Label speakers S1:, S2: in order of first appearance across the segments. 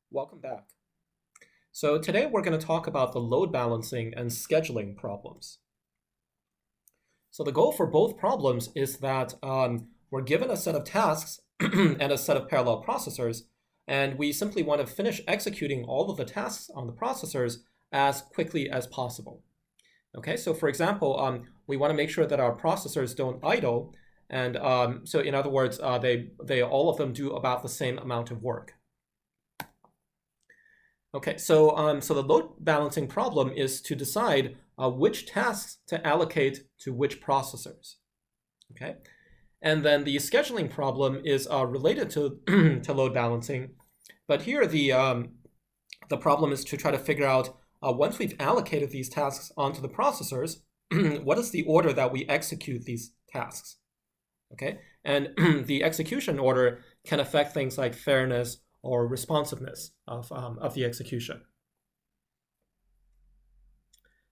S1: Welcome back. So today we're going to talk about the load balancing and scheduling problems. So the goal for both problems is that we're given a set of tasks and a set of parallel processors, and we simply want to finish executing all of the tasks on the processors as quickly as possible. Okay, so for example, we want to make sure that our processors don't idle, and so in other words, they all of them do about the same amount of work. Okay, so the load balancing problem is to decide which tasks to allocate to which processors. Okay, and then the scheduling problem is related to to load balancing, but here the problem is to try to figure out once we've allocated these tasks onto the processors, what is the order that we execute these tasks? Okay, and the execution order can affect things like fairness or responsiveness of the execution.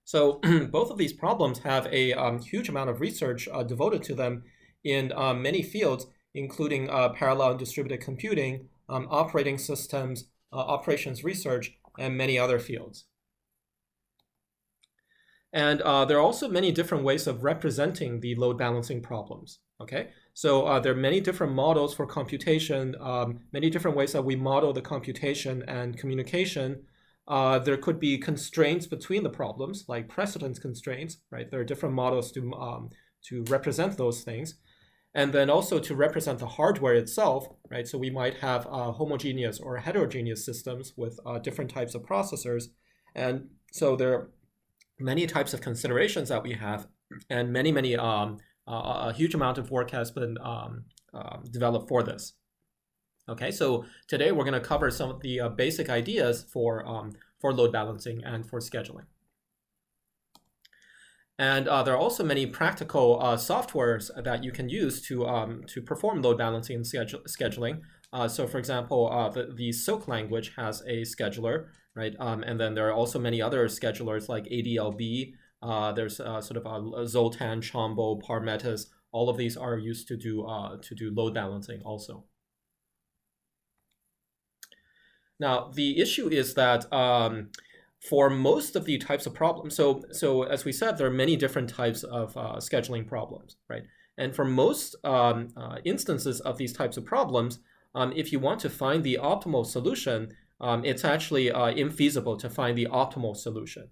S1: So both of these problems have a huge amount of research devoted to them in many fields, including parallel and distributed computing, operating systems, operations research, and many other fields. And there are also many different ways of representing the load balancing problems. Okay, so there are many different models for computation, many different ways that we model the computation and communication. There could be constraints between the problems, like precedence constraints, right? There are different models to represent those things. And then also to represent the hardware itself, right? So we might have homogeneous or heterogeneous systems with different types of processors. And so there are many types of considerations that we have, and many a huge amount of work has been developed for this. Okay, so today we're going to cover some of the basic ideas for load balancing and for scheduling. And there are also many practical softwares that you can use to perform load balancing and scheduling. So for example, the Silk language has a scheduler, right? And then there are also many other schedulers like ADLB. There's sort of Zoltan, Chombo, Parmetis. All of these are used to do load balancing also. Now, the issue is that for most of the types of problems, so as we said, there are many different types of scheduling problems, right? And for most instances of these types of problems, if you want to find the optimal solution, it's actually infeasible to find the optimal solution.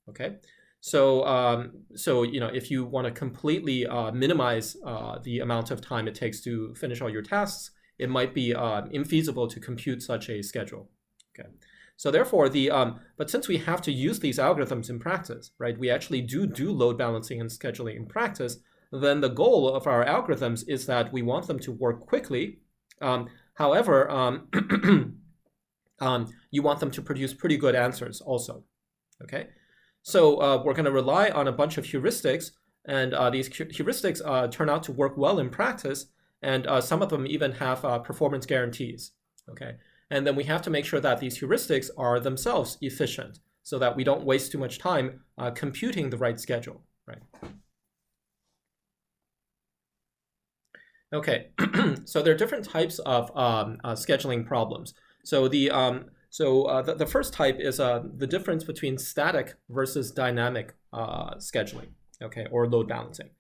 S1: Okay, so if you want to completely minimize the amount of time it takes to finish all your tasks, it might be infeasible to compute such a schedule. Okay, so therefore but since we have to use these algorithms in practice, right? We actually do load balancing and scheduling in practice. Then the goal of our algorithms is that we want them to work quickly. However, you want them to produce pretty good answers also. Okay, so we're going to rely on a bunch of heuristics, and these heuristics turn out to work well in practice, and some of them even have performance guarantees. Okay, and then we have to make sure that these heuristics are themselves efficient, so that we don't waste too much time computing the right schedule. Right. Okay, so there are different types of scheduling problems. So the first type is the difference between static versus dynamic scheduling, okay, or load balancing.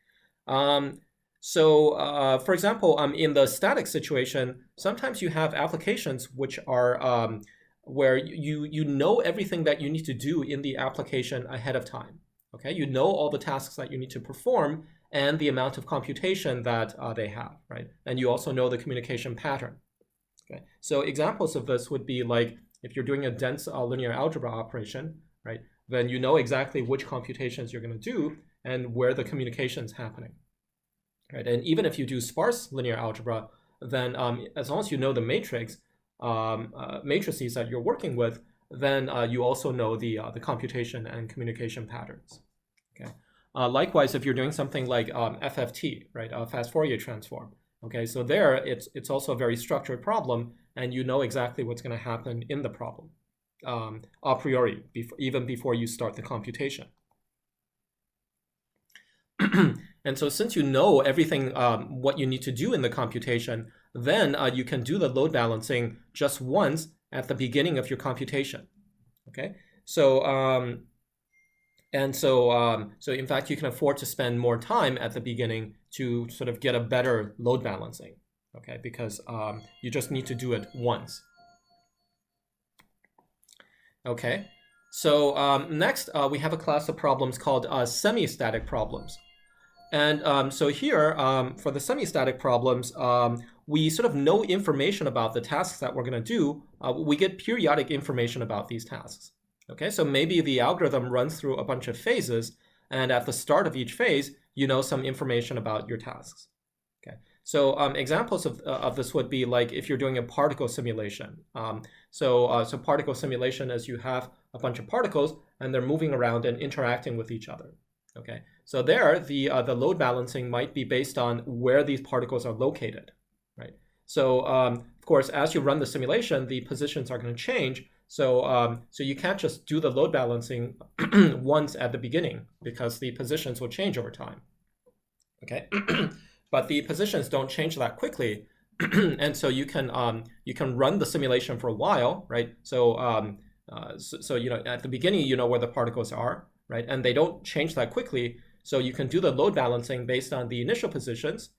S1: For example, in the static situation, sometimes you have applications which are where you know everything that you need to do in the application ahead of time. Okay, you know all the tasks that you need to perform and the amount of computation that they have, right? And you also know the communication pattern. Okay, so examples of this would be like if you're doing a dense linear algebra operation, right? Then you know exactly which computations you're going to do and where the communication is happening. Right, and even if you do sparse linear algebra, then as long as you know the matrices that you're working with, then you also know the computation and communication patterns. Okay. Likewise, if you're doing something like FFT, right, fast Fourier transform. Okay, so there it's also a very structured problem, and you know exactly what's going to happen in the problem a priori, even before you start the computation. And so since you know everything, what you need to do in the computation, then you can do the load balancing just once at the beginning of your computation. Okay, so so in fact, you can afford to spend more time at the beginning to sort of get a better load balancing. Okay, because you just need to do it once. Okay, so next we have a class of problems called semi-static problems. And so here, for the semi-static problems, we sort of know information about the tasks that we're going to do. We get periodic information about these tasks. Okay, so maybe the algorithm runs through a bunch of phases, and at the start of each phase, you know some information about your tasks. Okay, so examples of this would be like if you're doing a particle simulation. So particle simulation is you have a bunch of particles, and they're moving around and interacting with each other. Okay, so there, the load balancing might be based on where these particles are located, right? So of course, as you run the simulation, the positions are going to change. So so you can't just do the load balancing once at the beginning because the positions will change over time. Okay, but the positions don't change that quickly, and so you can run the simulation for a while, right? So so you know at the beginning you know where the particles are. Right? And they don't change that quickly. So you can do the load balancing based on the initial positions,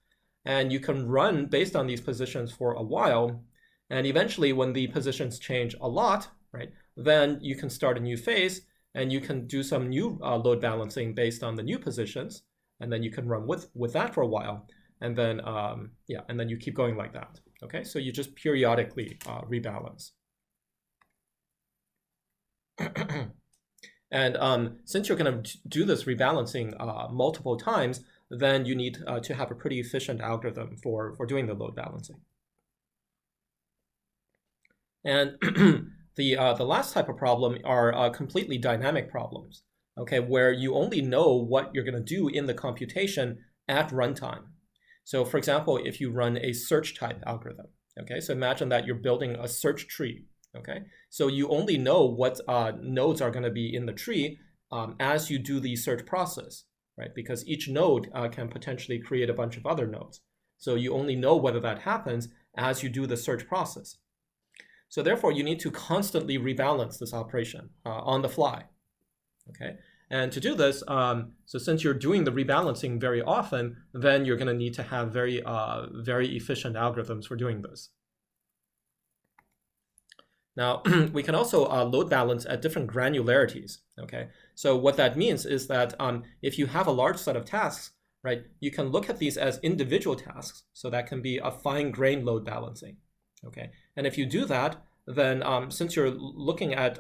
S1: and you can run based on these positions for a while. And eventually, when the positions change a lot, right, then you can start a new phase, and you can do some new load balancing based on the new positions, and then you can run with that for a while. And then, yeah, and then you keep going like that. Okay, so you just periodically rebalance. And since you're going to do this rebalancing multiple times, then you need to have a pretty efficient algorithm for doing the load balancing. And the last type of problem are completely dynamic problems, okay, where you only know what you're going to do in the computation at runtime. So for example, if you run a search type algorithm, okay, so imagine that you're building a search tree. Okay, so you only know what nodes are going to be in the tree as you do the search process, right? Because each node can potentially create a bunch of other nodes. So you only know whether that happens as you do the search process. So therefore, you need to constantly rebalance this operation on the fly. Okay, and to do this, so since you're doing the rebalancing very often, then you're going to need to have very efficient algorithms for doing this. Now, we can also load balance at different granularities, okay? So what that means is that if you have a large set of tasks, right, you can look at these as individual tasks. So that can be a fine-grained load balancing, okay? And if you do that, then since you're looking at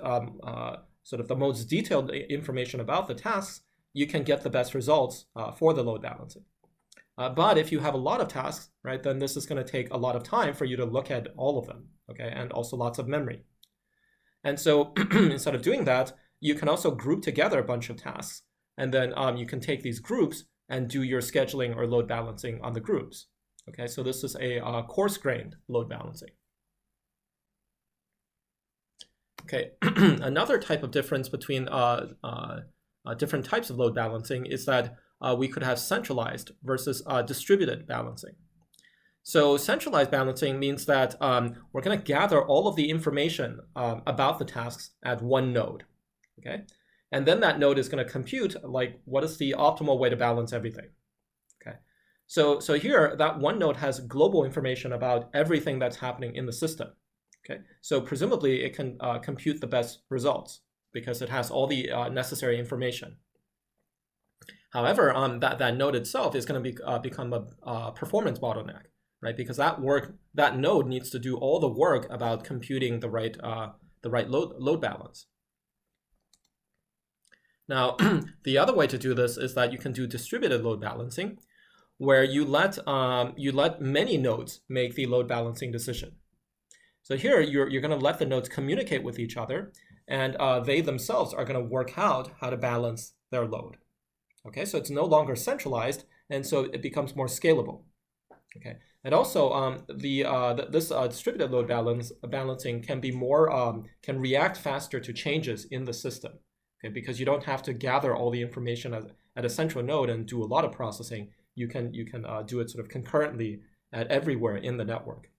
S1: sort of the most detailed information about the tasks, you can get the best results for the load balancing. But if you have a lot of tasks, right, then this is going to take a lot of time for you to look at all of them, okay, and also lots of memory. And so instead of doing that, you can also group together a bunch of tasks, and then you can take these groups and do your scheduling or load balancing on the groups. Okay, so this is a coarse-grained load balancing. Okay, another type of difference between different types of load balancing is that we could have centralized versus distributed balancing. So centralized balancing means that we're going to gather all of the information about the tasks at one node, okay? And then that node is going to compute, like, what is the optimal way to balance everything, okay? So here, that one node has global information about everything that's happening in the system, okay? So presumably, it can compute the best results because it has all the necessary information. However, that node itself is going to become a performance bottleneck, right? Because that node needs to do all the work about computing the right load balance. Now, the other way to do this is that you can do distributed load balancing, where you let many nodes make the load balancing decision. So here, you're going to let the nodes communicate with each other, and they themselves are going to work out how to balance their load. Okay, so it's no longer centralized, and so it becomes more scalable. Okay, and also this distributed load balancing can be more can react faster to changes in the system. Okay, because you don't have to gather all the information at a central node and do a lot of processing. You can do it sort of concurrently at everywhere in the network.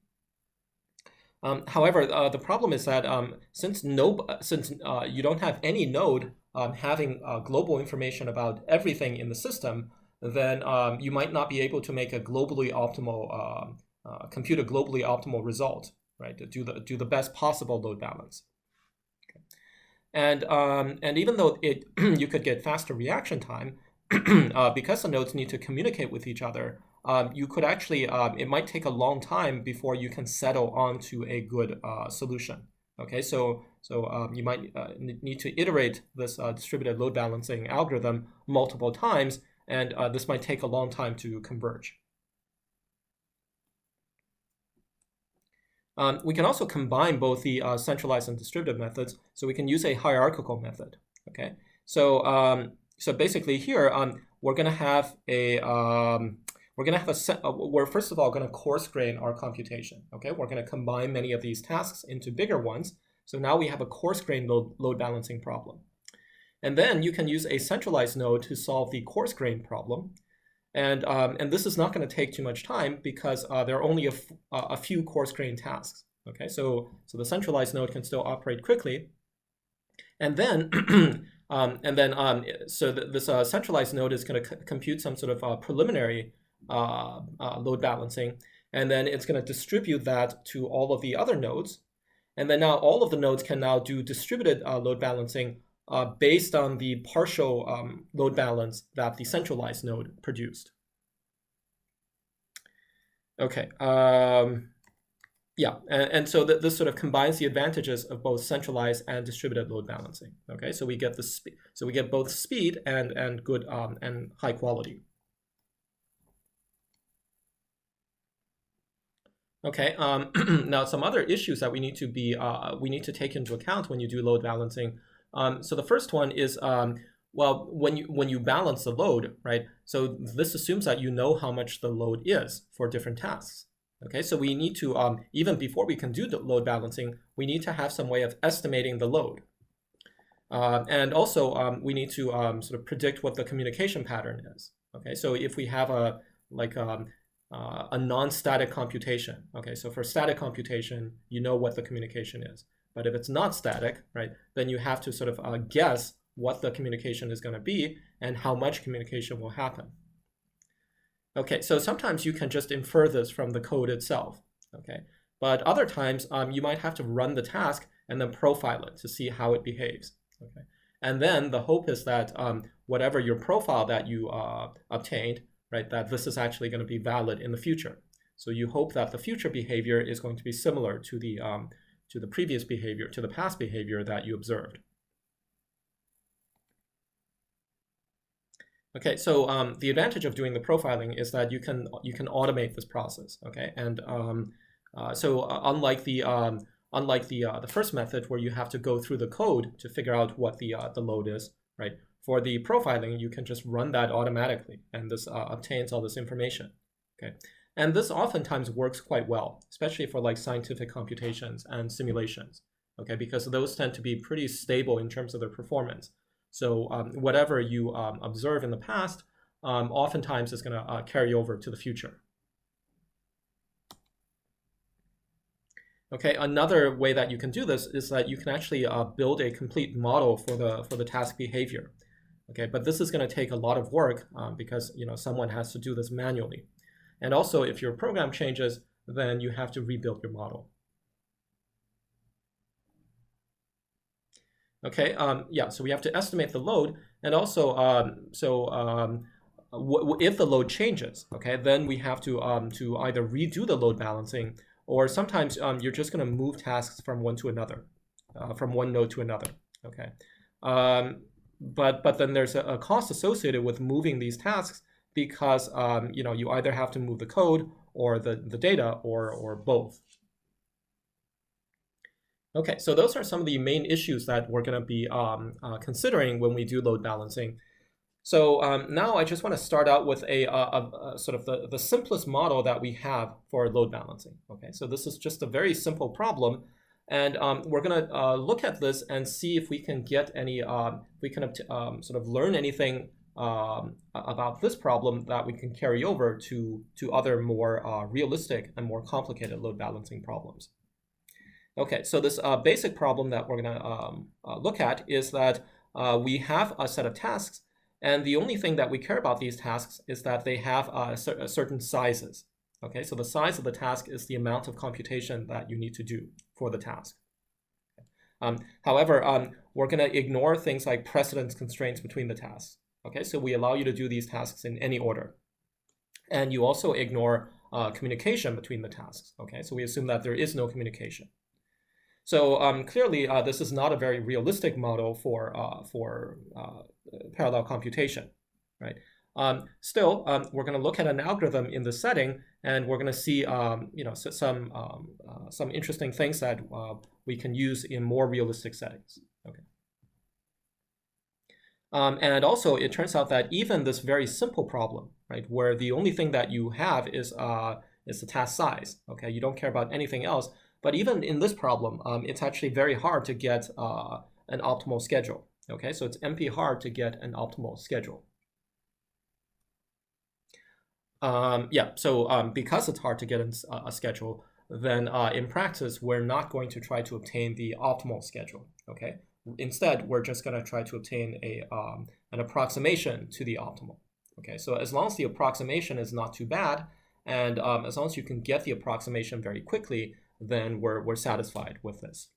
S1: However, the problem is that since you don't have any node having global information about everything in the system, then you might not be able to make a globally optimal compute a globally optimal result, right? To do the best possible load balance. Okay. And even though you could get faster reaction time, because the nodes need to communicate with each other, you could actually, it might take a long time before you can settle onto a good solution. Okay, so you might need to iterate this distributed load balancing algorithm multiple times, and this might take a long time to converge. We can also combine both the centralized and distributed methods, so we can use a hierarchical method. Okay, so basically here we're going to have a we're first of all going to coarse grain our computation. Okay, we're going to combine many of these tasks into bigger ones. So now we have a coarse grain load balancing problem. And then you can use a centralized node to solve the coarse grain problem. And this is not going to take too much time because there are only a few coarse grain tasks. Okay, so the centralized node can still operate quickly. And then this centralized node is going to compute some sort of preliminary load balancing, and then it's going to distribute that to all of the other nodes. And then now all of the nodes can now do distributed load balancing based on the partial load balance that the centralized node produced. Okay, yeah, and so this sort of combines the advantages of both centralized and distributed load balancing. Okay, so we get we get both speed and good and high quality. Okay, now some other issues that we need to take into account when you do load balancing. So the first one is, well, when you balance the load, right? So this assumes that you know how much the load is for different tasks. Okay, so we need to, even before we can do the load balancing, we need to have some way of estimating the load. And also, we need to sort of predict what the communication pattern is. Okay, so if we have a non-static computation. Okay, so for static computation, you know what the communication is. But if it's not static, right, then you have to sort of guess what the communication is going to be and how much communication will happen. Okay, so sometimes you can just infer this from the code itself. Okay, but other times you might have to run the task and then profile it to see how it behaves. Okay, and then the hope is that whatever your profile that you obtained, right, that this is actually going to be valid in the future. So you hope that the future behavior is going to be similar to the previous behavior, to the past behavior that you observed. Okay, so the advantage of doing the profiling is that you can automate this process. Okay, and so unlike the first method where you have to go through the code to figure out what the load is, right? For the profiling, you can just run that automatically, and this obtains all this information. Okay, and this oftentimes works quite well, especially for like scientific computations and simulations. Okay, because those tend to be pretty stable in terms of their performance. So whatever you observe in the past, oftentimes is going to carry over to the future. Okay, another way that you can do this is that you can actually build a complete model for the task behavior. Okay, but this is going to take a lot of work because someone has to do this manually. And also, if your program changes, then you have to rebuild your model. Okay, yeah, so we have to estimate the load, and also, if the load changes, okay, then we have to either redo the load balancing, or sometimes you're just going to move tasks from one to another, from one node to another. Okay, but then there's a cost associated with moving these tasks because you either have to move the code or the data or both. Okay, so those are some of the main issues that we're going to be considering when we do load balancing. So now I just want to start out with a sort of the simplest model that we have for load balancing. Okay, so this is just a very simple problem, and we're going to look at this and see if we can get any, we can sort of learn anything about this problem that we can carry over to other more realistic and more complicated load balancing problems. Okay, so this basic problem that we're going to look at is that we have a set of tasks, and the only thing that we care about these tasks is that they have certain sizes. Okay, so the size of the task is the amount of computation that you need to do for the task. However, we're going to ignore things like precedence constraints between the tasks. Okay, so we allow you to do these tasks in any order. And you also ignore communication between the tasks. Okay, so we assume that there is no communication. So clearly, this is not a very realistic model for parallel computation, right? Still, we're going to look at an algorithm in this setting, and we're going to see, some interesting things that we can use in more realistic settings. Okay. And also, it turns out that even this very simple problem, right, where the only thing that you have is the task size. Okay, you don't care about anything else. But even in this problem, it's actually very hard to get an optimal schedule. Okay, so it's NP hard to get an optimal schedule. So because it's hard to get a schedule, then in practice, we're not going to try to obtain the optimal schedule. Okay, instead, we're just going to try to obtain an approximation to the optimal. Okay, so as long as the approximation is not too bad, and as long as you can get the approximation very quickly, then we're satisfied with this.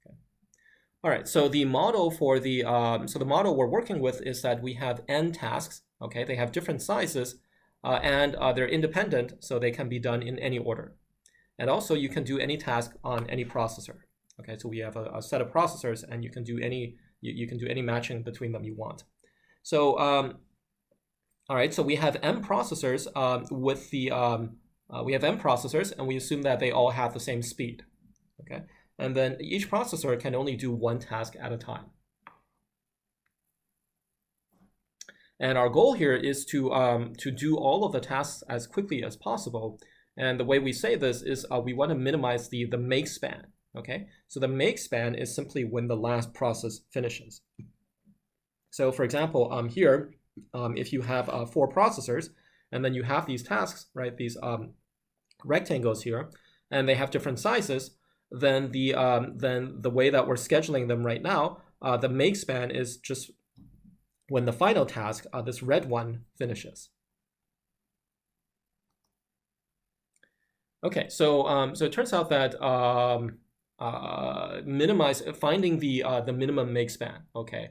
S1: Okay. All right, so the model for the model we're working with is that we have n tasks. Okay, they have different sizes, and they're independent, so they can be done in any order. And also, you can do any task on any processor. Okay, so we have a set of processors, and you can do any matching between them you want. So all right, so we have m processors with the we have m processors, and we assume that they all have the same speed. Okay, and then each processor can only do one task at a time. And our goal here is to do all of the tasks as quickly as possible. And the way we say this is we want to minimize the make span. Okay, so the make span is simply when the last process finishes. So for example, here, if you have 4 processors, and then you have these tasks, right? These rectangles here, and they have different sizes. Then the way that we're scheduling them right now, the make span is just when the final task, this red one, finishes. Okay, so so it turns out that finding the minimum make span, okay,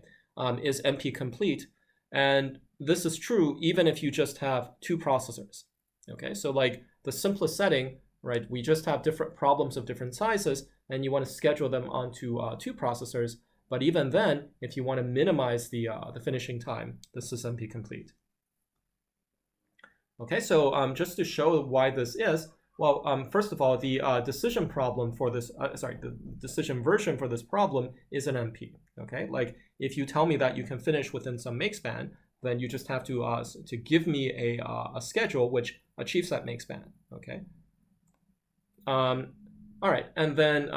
S1: is NP complete. And this is true even if you just have 2 processors. Okay, so like the simplest setting, right, we just have different problems of different sizes, and you want to schedule them onto 2 processors. But even then, if you want to minimize the finishing time, this is NP complete. Okay, so just to show why this is, well, first of all, the decision problem for this, the decision version for this problem is an NP. Okay, like if you tell me that you can finish within some make span, then you just have to give me a schedule which achieves that make span. Okay. All right, and then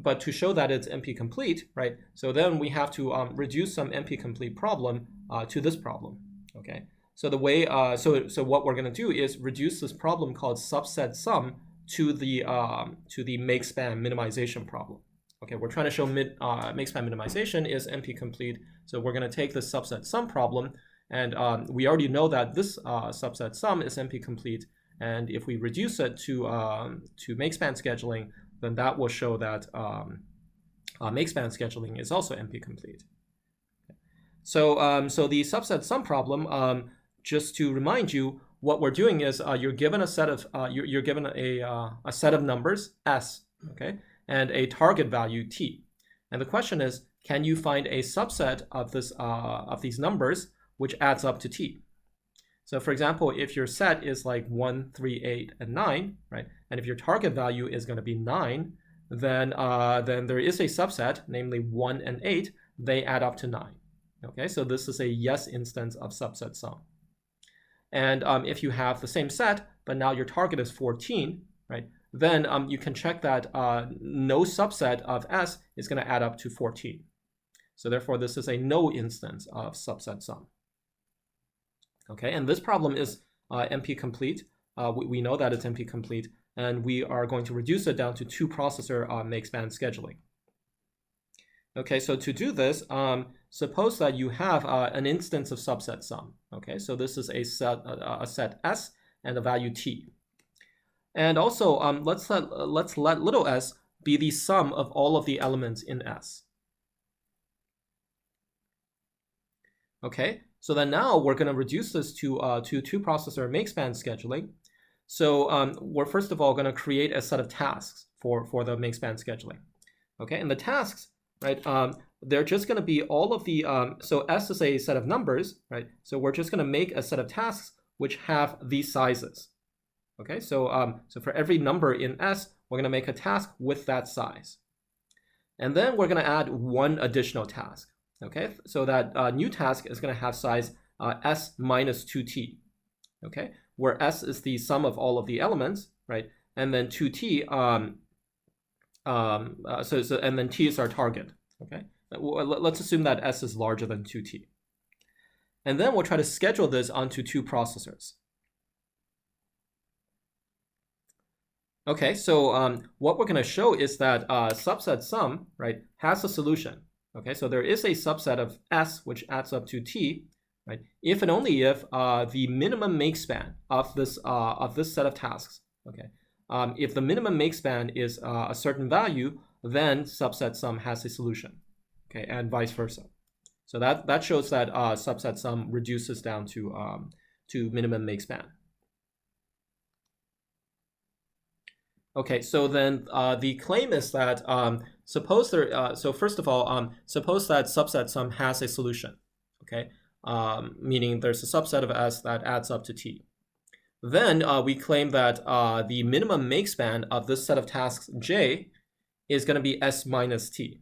S1: but to show that it's NP complete, right? So then we have to reduce some NP complete problem to this problem. Okay. So the way so what we're going to do is reduce this problem called subset sum to the make span minimization problem. Okay, we're trying to show make span minimization is NP complete. So we're going to take the subset sum problem, and we already know that this subset sum is NP complete. And if we reduce it to make span scheduling, then that will show that make span scheduling is also NP complete. So so the subset sum problem, just to remind you, what we're doing is you're given a set of you're given a set of numbers S, okay, and a target value T, and the question is, can you find a subset of this of these numbers which adds up to T? So for example, if your set is like 1, 3, 8, and 9, right, and if your target value is going to be 9, then there is a subset, namely 1 and 8, they add up to 9. Okay, so this is a yes instance of subset sum. And if you have the same set, but now your target is 14, right, then you can check that no subset of S is going to add up to 14. So therefore, this is a no instance of subset sum. Okay, and this problem is NP complete. We know that it's NP complete. and we are going to reduce it down to 2-processor make-span scheduling. Okay, so to do this, suppose that you have an instance of subset sum. Okay, so this is a set S and a value T. And also, let's let little s be the sum of all of the elements in S. Okay, so then now we're going to reduce this to 2-processor make-span scheduling. So we're first of all going to create a set of tasks for the make-span scheduling. Okay, and the tasks, right, they're just going to be all of the, so S is a set of numbers, right? So we're just going to make a set of tasks which have these sizes. Okay, so for every number in S, we're going to make a task with that size. And then we're going to add one additional task. Okay, so that new task is going to have size S minus 2t. Okay, where S is the sum of all of the elements, right? And then 2t, and then t is our target. Okay, let's assume that S is larger than 2t. And then we'll try to schedule this onto 2 processors. Okay, so what we're going to show is that subset sum, right, has a solution. Okay, so there is a subset of S which adds up to T, right? If and only if the minimum make-span of this set of tasks, okay, if the minimum make-span is a certain value, then subset sum has a solution, okay, and vice versa. So that shows that subset sum reduces down to minimum make-span. Okay, so then the claim is that suppose there. So first of all, suppose that subset sum has a solution. Okay, meaning there's a subset of S that adds up to T. Then we claim that the minimum make-span of this set of tasks J is going to be S minus T.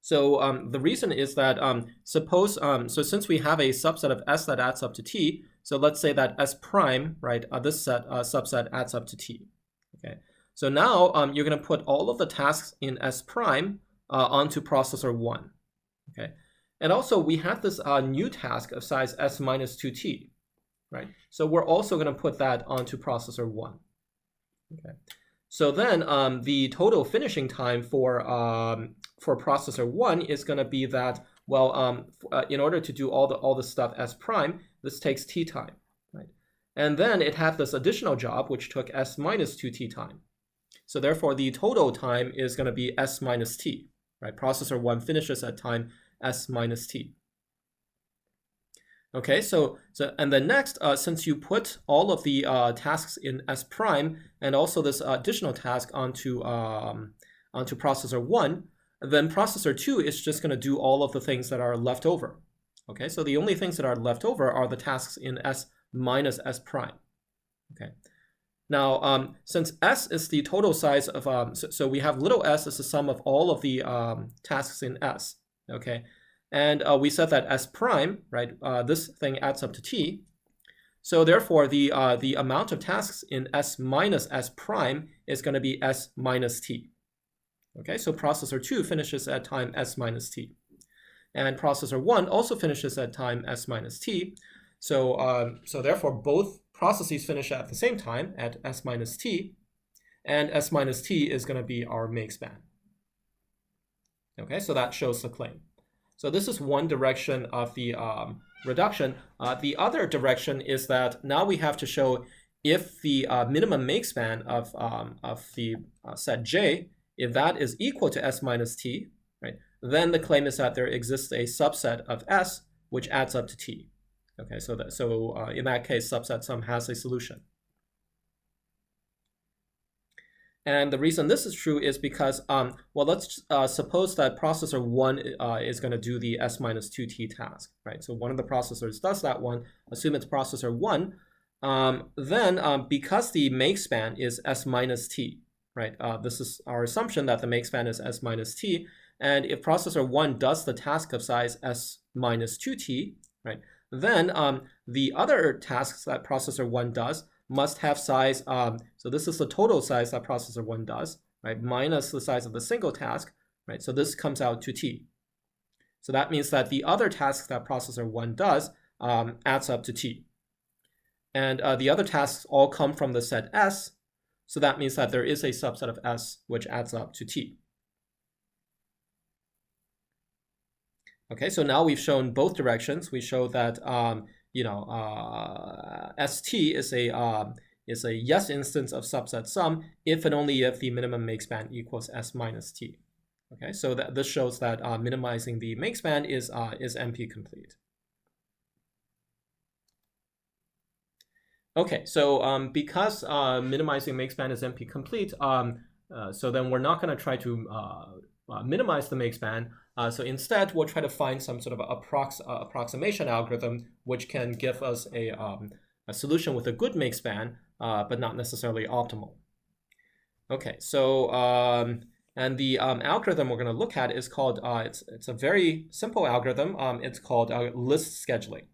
S1: So the reason is that suppose so since we have a subset of S that adds up to T. So let's say that S prime, right, this subset adds up to T. Okay, so now you're going to put all of the tasks in S prime onto processor 1. Okay, and also we have this new task of size S minus 2T, right? So we're also going to put that onto processor 1. Okay, so then the total finishing time for processor 1 is going to be that, well, in order to do all the stuff S prime, this takes T time, right? And then it had this additional job which took S minus 2T time. So therefore the total time is going to be S minus T, right? Processor 1 finishes at time S minus T. Okay, so and then next, since you put all of the tasks in S prime and also this additional task onto processor 1, then processor 2 is just going to do all of the things that are left over. Okay, so the only things that are left over are the tasks in S minus S prime. Okay, now since S is the total size of, so we have little s as the sum of all of the tasks in S. Okay, and we said that S prime, right, this thing adds up to T. So therefore the amount of tasks in S minus S prime is going to be S minus T. Okay, so processor 2 finishes at time S minus T. And processor 1 also finishes at time S minus T. So, so therefore, both processes finish at the same time at S minus T. And S minus T is going to be our make-span. Okay, so that shows the claim. So this is one direction of the reduction. The other direction is that now we have to show if the minimum make-span of the set J, if that is equal to S minus T, right, then the claim is that there exists a subset of S which adds up to T. Okay, so in that case, subset sum has a solution. And the reason this is true is because, well, let's suppose that processor 1 is going to do the S minus 2T task, right? So one of the processors does that one, assume it's processor 1, then because the make-span is S minus T, right? This is our assumption that the make-span is S minus T, and if processor 1 does the task of size S minus 2T, right, then the other tasks that processor 1 does must have size, so this is the total size that processor 1 does, right, minus the size of the single task, right, so this comes out to T. So that means that the other tasks that processor 1 does adds up to T. And the other tasks all come from the set S. So that means that there is a subset of S which adds up to T. Okay, so now we've shown both directions. We show that ST is a yes instance of subset sum if and only if the minimum make span equals S minus T. Okay, so this shows that minimizing the make span is NP complete. Okay, so because minimizing make span is NP complete, so then we're not going to try to minimize the make span. So instead, we'll try to find some sort of approximation algorithm which can give us a solution with a good make span, but not necessarily optimal. Okay, so and the algorithm we're going to look at is called, it's a very simple algorithm. It's called list scheduling.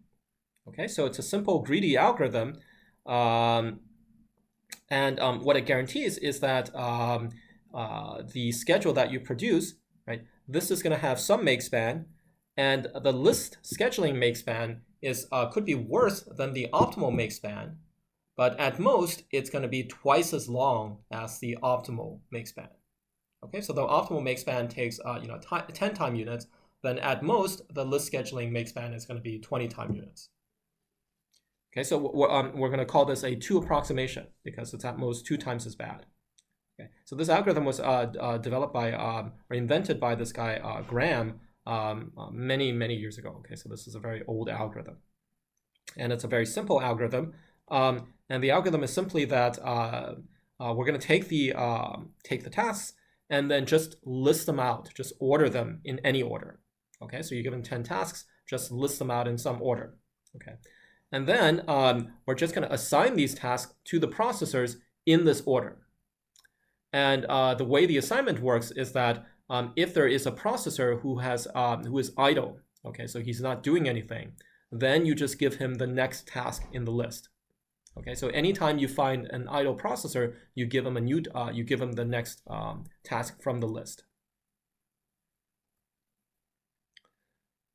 S1: Okay, so it's a simple greedy algorithm. And what it guarantees is that the schedule that you produce, right, this is going to have some make span, and the list scheduling make span is could be worse than the optimal make span, but at most it's going to be twice as long as the optimal make span. Okay, so the optimal make span takes 10 time units, then at most the list scheduling make span is going to be 20 time units. Okay, so we're going to call this a 2 approximation because it's at most 2 times as bad. Okay, so this algorithm was developed by or invented by this guy Graham many years ago. Okay, so this is a very old algorithm, and it's a very simple algorithm. And the algorithm is simply that we're going to take the tasks and then just list them out, just order them in any order. Okay, so you're given 10 tasks, just list them out in some order. Okay. And then we're just going to assign these tasks to the processors in this order. And the way the assignment works is that if there is a processor who is idle, okay, so he's not doing anything, then you just give him the next task in the list. Okay, so anytime you find an idle processor, you give him the next task from the list.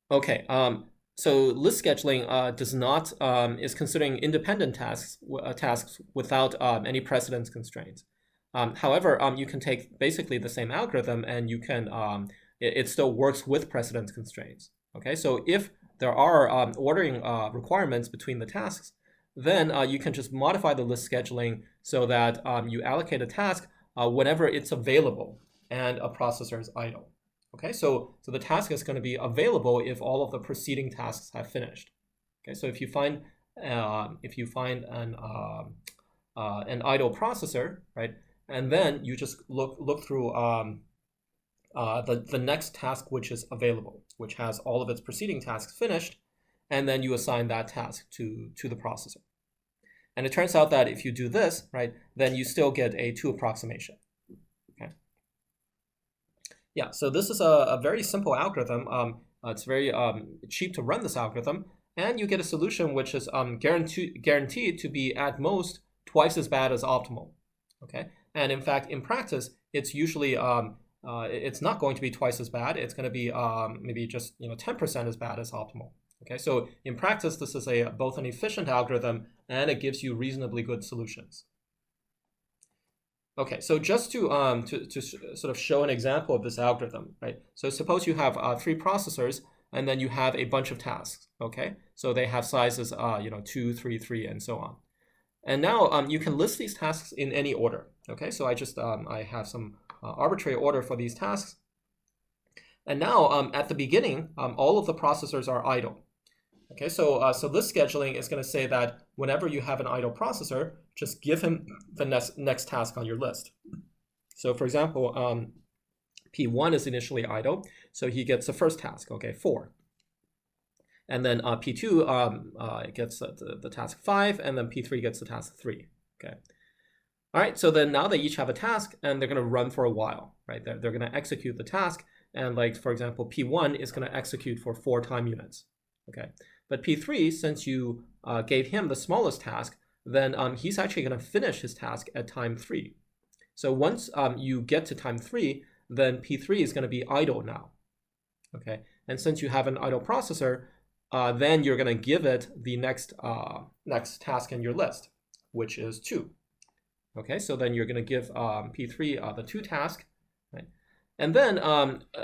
S1: Okay. So list scheduling is considering independent tasks without any precedence constraints. However, you can take basically the same algorithm and you can it still works with precedence constraints. Okay, so if there are ordering requirements between the tasks, then you can just modify the list scheduling so that you allocate a task whenever it's available and a processor is idle. Okay, so the task is going to be available if all of the preceding tasks have finished. Okay, so if you find an idle processor, right, and then you just look through the next task which is available, which has all of its preceding tasks finished, and then you assign that task to the processor. And it turns out that if you do this, right, then you still get a 2 approximation. Yeah, so this is a very simple algorithm. It's very cheap to run this algorithm, and you get a solution which is guaranteed to be at most twice as bad as optimal. Okay, and in fact, in practice, it's usually it's not going to be twice as bad. It's going to be maybe just 10% as bad as optimal. Okay, so in practice, this is both an efficient algorithm and it gives you reasonably good solutions. Okay, so just to sort of show an example of this algorithm, right? So suppose you have 3 processors and then you have a bunch of tasks. Okay, so they have sizes 2, 3, 3, and so on. And now you can list these tasks in any order. Okay, so I have some arbitrary order for these tasks. And now at the beginning, all of the processors are idle. Okay, so list scheduling is going to say that whenever you have an idle processor, just give him the next task on your list. So for example, P1 is initially idle, so he gets the first task, okay, 4. And then P2 gets the task 5, and then P3 gets the task 3, okay. All right, so then now they each have a task, and they're going to run for a while, right? They're going to execute the task, and like, for example, P1 is going to execute for 4 time units, okay. But P3, since you gave him the smallest task, then he's actually going to finish his task at time 3. So once you get to time 3, then P3 is going to be idle now. Okay, and since you have an idle processor, then you're going to give it the next task in your list, which is 2. Okay, so then you're going to give P3 the 2 task, right? And then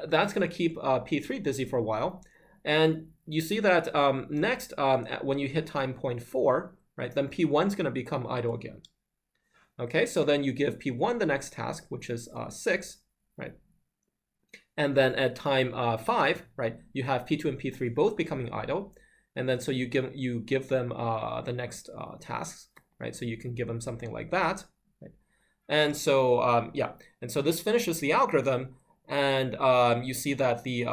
S1: that's going to keep P3 busy for a while. And you see that next, when you hit time point 4, right, then P1 is going to become idle again. Okay, so then you give P1 the next task, which is 6, right? And then at time 5, right, you have P2 and P3 both becoming idle. And then so you give them the next tasks, right? So you can give them something like that. And so, yeah, and so this finishes the algorithm, and you see that the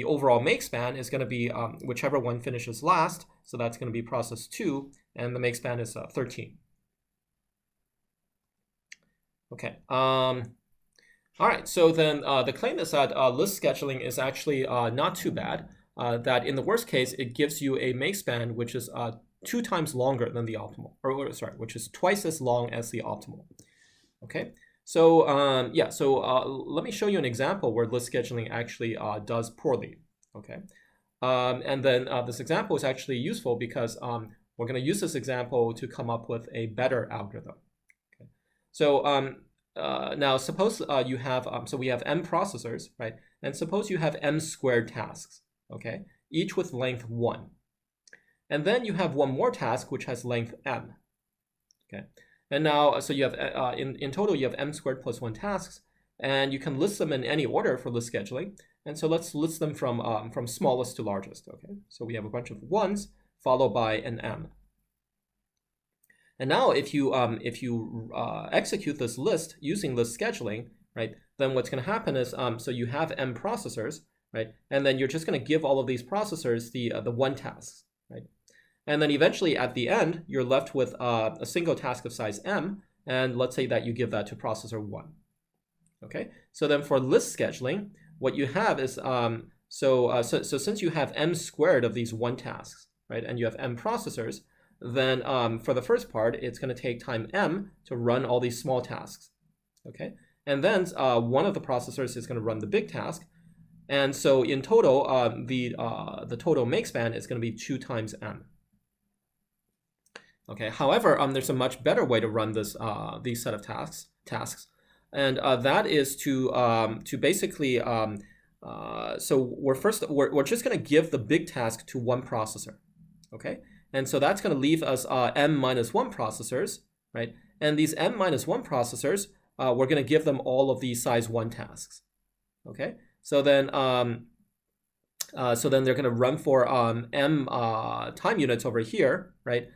S1: overall make span is going to be whichever one finishes last. So that's going to be process 2, and the make span is 13. Okay. All right. So then the claim is that list scheduling is actually not too bad. That in the worst case, it gives you a make span which is 2 times longer than the optimal, or sorry, which is twice as long as the optimal. Okay, so yeah, so let me show you an example where list scheduling actually does poorly. Okay, and then this example is actually useful because we're going to use this example to come up with a better algorithm. Okay, so now suppose you have so we have m processors, right? And suppose you have m squared tasks. Okay, each with length 1, and then you have one more task which has length m. Okay. And now, so you have, in total, you have m squared plus 1 tasks, and you can list them in any order for list scheduling. And so let's list them from smallest to largest, okay? So we have a bunch of 1s followed by an m. And now if you execute this list using list scheduling, right, then what's going to happen is, so you have m processors, right? And then you're just going to give all of these processors the 1 tasks, right? And then eventually at the end, you're left with a single task of size m, and let's say that you give that to processor 1. Okay, so then for list scheduling, what you have is, so since you have m squared of these 1 tasks, right, and you have m processors, then for the first part, it's going to take time m to run all these small tasks. Okay, and then one of the processors is going to run the big task. And so in total, the total make span is going to be 2 times m. Okay. However, there's a much better way to run this these set of tasks, and that is to basically so we're just going to give the big task to one processor. Okay, and so that's going to leave us m minus 1 processors, right? And these m minus 1 processors, we're going to give them all of these size 1 tasks. Okay, so then they're going to run for m time units over here, right?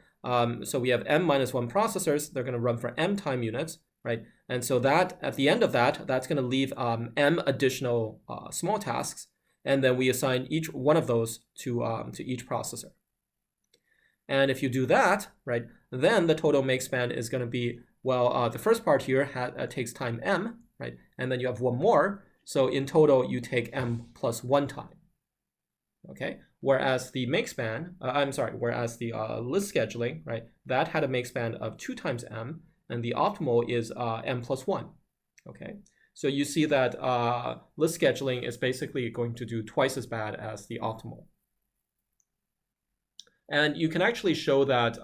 S1: So we have m minus 1 processors. They're going to run for m time units, right? And so that at the end of that, that's going to leave m additional small tasks, and then we assign each one of those to each processor. And if you do that, right, then the total make span is going to be, well, the first part here takes time m, right, and then you have one more. So in total, you take m plus 1 time. Okay. Whereas the make span, whereas the list scheduling, right, that had a make span of 2 times m, and the optimal is m plus 1. Okay, so you see that list scheduling is basically going to do twice as bad as the optimal. And you can actually show that,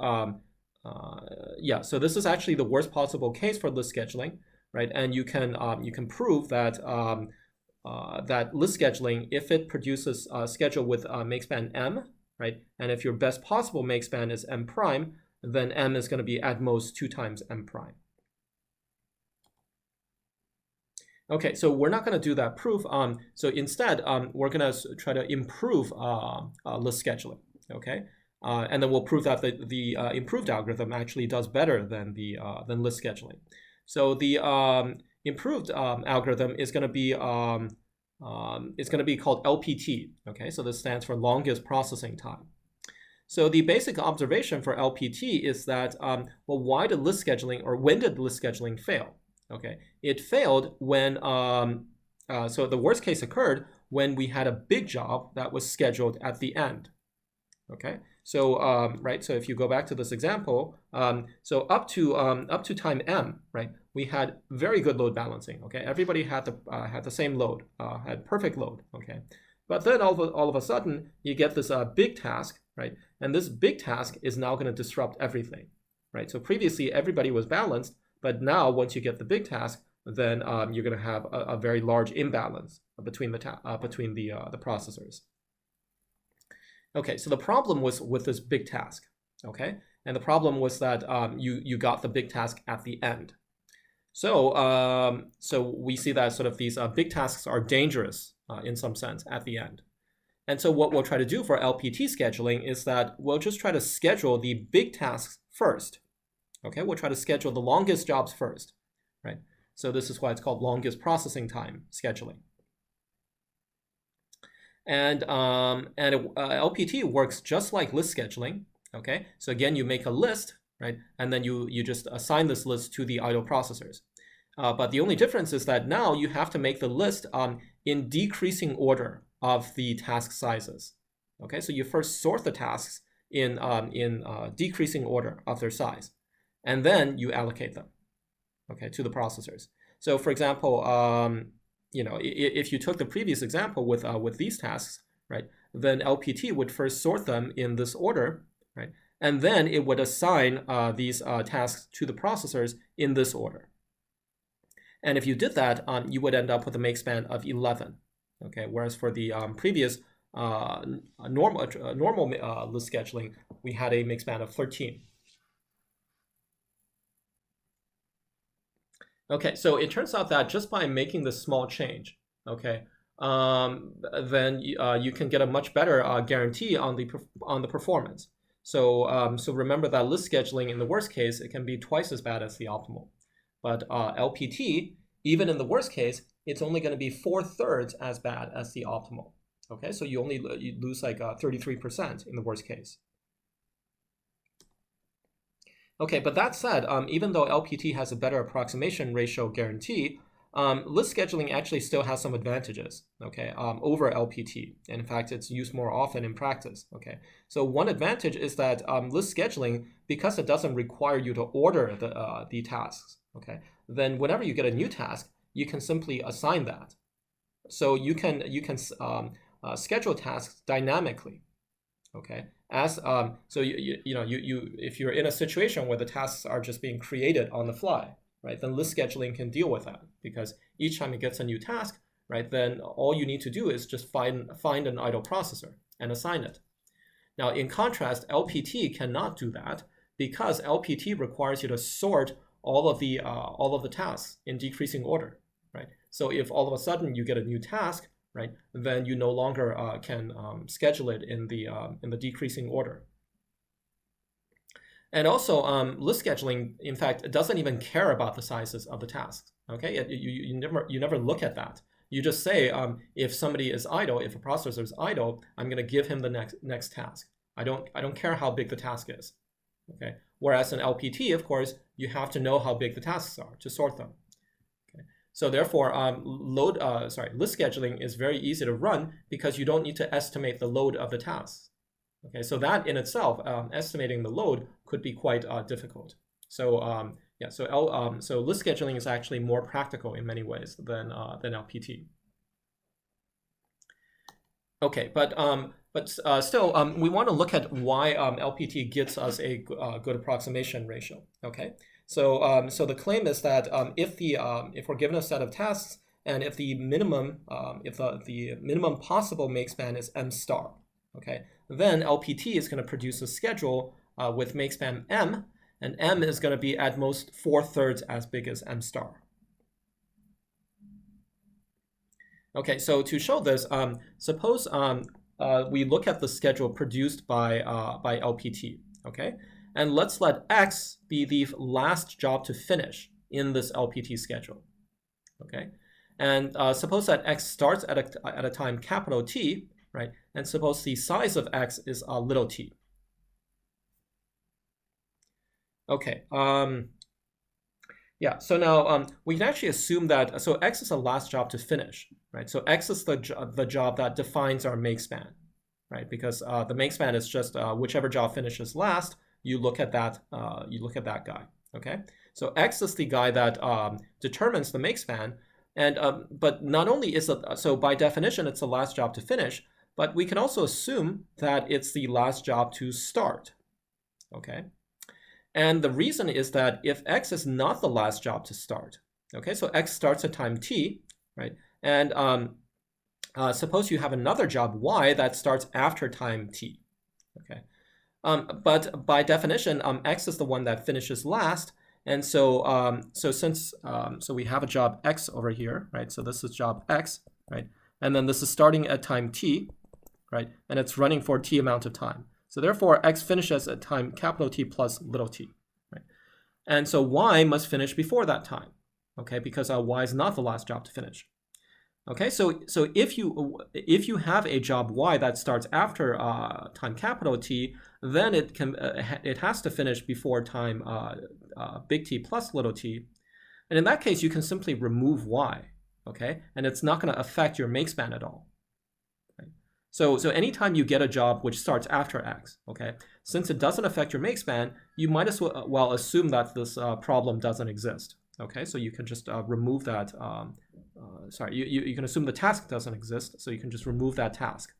S1: yeah, so this is actually the worst possible case for list scheduling, right? And you can prove that that list scheduling, if it produces a schedule with make span m, right, and if your best possible make span is m prime, then m is going to be at most 2 times m prime. Okay, so we're not going to do that proof. So instead, we're going to try to improve list scheduling. Okay, and then we'll prove that the improved algorithm actually does better than list scheduling. So the improved algorithm is going to be called LPT. Okay, so this stands for longest processing time. So the basic observation for LPT is that, well, why did list scheduling, or when did list scheduling fail? Okay, it failed when, so the worst case occurred when we had a big job that was scheduled at the end. Okay, so right, so if you go back to this example, so up to time m, right, we had very good load balancing. Okay, everybody had the same load, had perfect load. Okay, But then all of a sudden, you get this big task, right? And this big task is now going to disrupt everything, right? So previously, everybody was balanced, but now once you get the big task, then you're going to have a very large imbalance between the processors. Okay, so the problem was with this big task, okay? And the problem was that you got the big task at the end. So, so we see that sort of these big tasks are dangerous in some sense at the end. And so what we'll try to do for LPT scheduling is that we'll just try to schedule the big tasks first. Okay, we'll try to schedule the longest jobs first, right? So this is why it's called longest processing time scheduling. And LPT works just like list scheduling. Okay, so again, you make a list, right? And then you just assign this list to the idle processors. But the only difference is that now you have to make the list in decreasing order of the task sizes. Okay, so you first sort the tasks in decreasing order of their size, and then you allocate them, okay, to the processors. So for example, you know, if you took the previous example with these tasks, right, then LPT would first sort them in this order, right, and then it would assign these tasks to the processors in this order. And if you did that, you would end up with a make span of 11. Okay, whereas for the previous normal list scheduling, we had a make span of 13. Okay, so it turns out that just by making this small change, okay, then you can get a much better guarantee on the performance. So so remember that list scheduling in the worst case, it can be twice as bad as the optimal. But LPT, even in the worst case, it's only going to be 4/3 as bad as the optimal. Okay, so you lose like 33% in the worst case. Okay, but that said, even though LPT has a better approximation ratio guarantee, list scheduling actually still has some advantages, okay, over LPT. And in fact, it's used more often in practice, okay. So one advantage is that list scheduling, because it doesn't require you to order the tasks, okay, then whenever you get a new task, you can simply assign that. So you can schedule tasks dynamically, okay. As so if you're in a situation where the tasks are just being created on the fly, right, then list scheduling can deal with that, because each time it gets a new task, right, then all you need to do is just find an idle processor and assign it. Now, in contrast, LPT cannot do that, because LPT requires you to sort all of the tasks in decreasing order, right? So if all of a sudden you get a new task, right, then you no longer can schedule it in the decreasing order. And also, list scheduling, in fact, doesn't even care about the sizes of the tasks. Okay, you never look at that. You just say, if somebody is idle, if a processor is idle, I'm going to give him the next task. I don't care how big the task is. Okay. Whereas in LPT, of course, you have to know how big the tasks are to sort them. Okay. So therefore, list scheduling is very easy to run because you don't need to estimate the load of the tasks. Okay, so that in itself, estimating the load could be quite difficult. So yeah, so list scheduling is actually more practical in many ways than LPT. Okay, but still, we want to look at why LPT gets us a good approximation ratio. Okay, so so the claim is that if we're given a set of tasks and if the minimum possible make span is m star, okay, then LPT is going to produce a schedule with make span m, and m is going to be at most 4/3 as big as m star. Okay, so to show this, suppose we look at the schedule produced by LPT, okay? And let's let X be the last job to finish in this LPT schedule, okay? And suppose that X starts at a time capital T, right? And suppose the size of X is little t. Okay, yeah, so now we can actually assume that, so X is the last job to finish, right? So X is the job that defines our make span, right? Because the make span is just whichever job finishes last, you look at that guy, okay? So X is the guy that determines the make span, And but not only is it, so by definition, it's the last job to finish, but we can also assume that it's the last job to start, okay? And the reason is that if X is not the last job to start, okay, so X starts at time T, right? And suppose you have another job Y that starts after time T, okay? But by definition, X is the one that finishes last. And so, so we have a job X over here, right? So this is job X, right? And then this is starting at time T, right? And it's running for T amount of time. So therefore, X finishes at time capital T plus little t, right? And so Y must finish before that time, okay? Because Y is not the last job to finish. Okay, so if you have a job Y that starts after time capital T, then it has to finish before time big T plus little t, and in that case you can simply remove Y, okay, and it's not going to affect your make span at all. Okay? So anytime you get a job which starts after X, okay, since it doesn't affect your make span, you might as well assume that this problem doesn't exist. Okay, so you can just remove that. Sorry, you can assume the task doesn't exist, so you can just remove that task.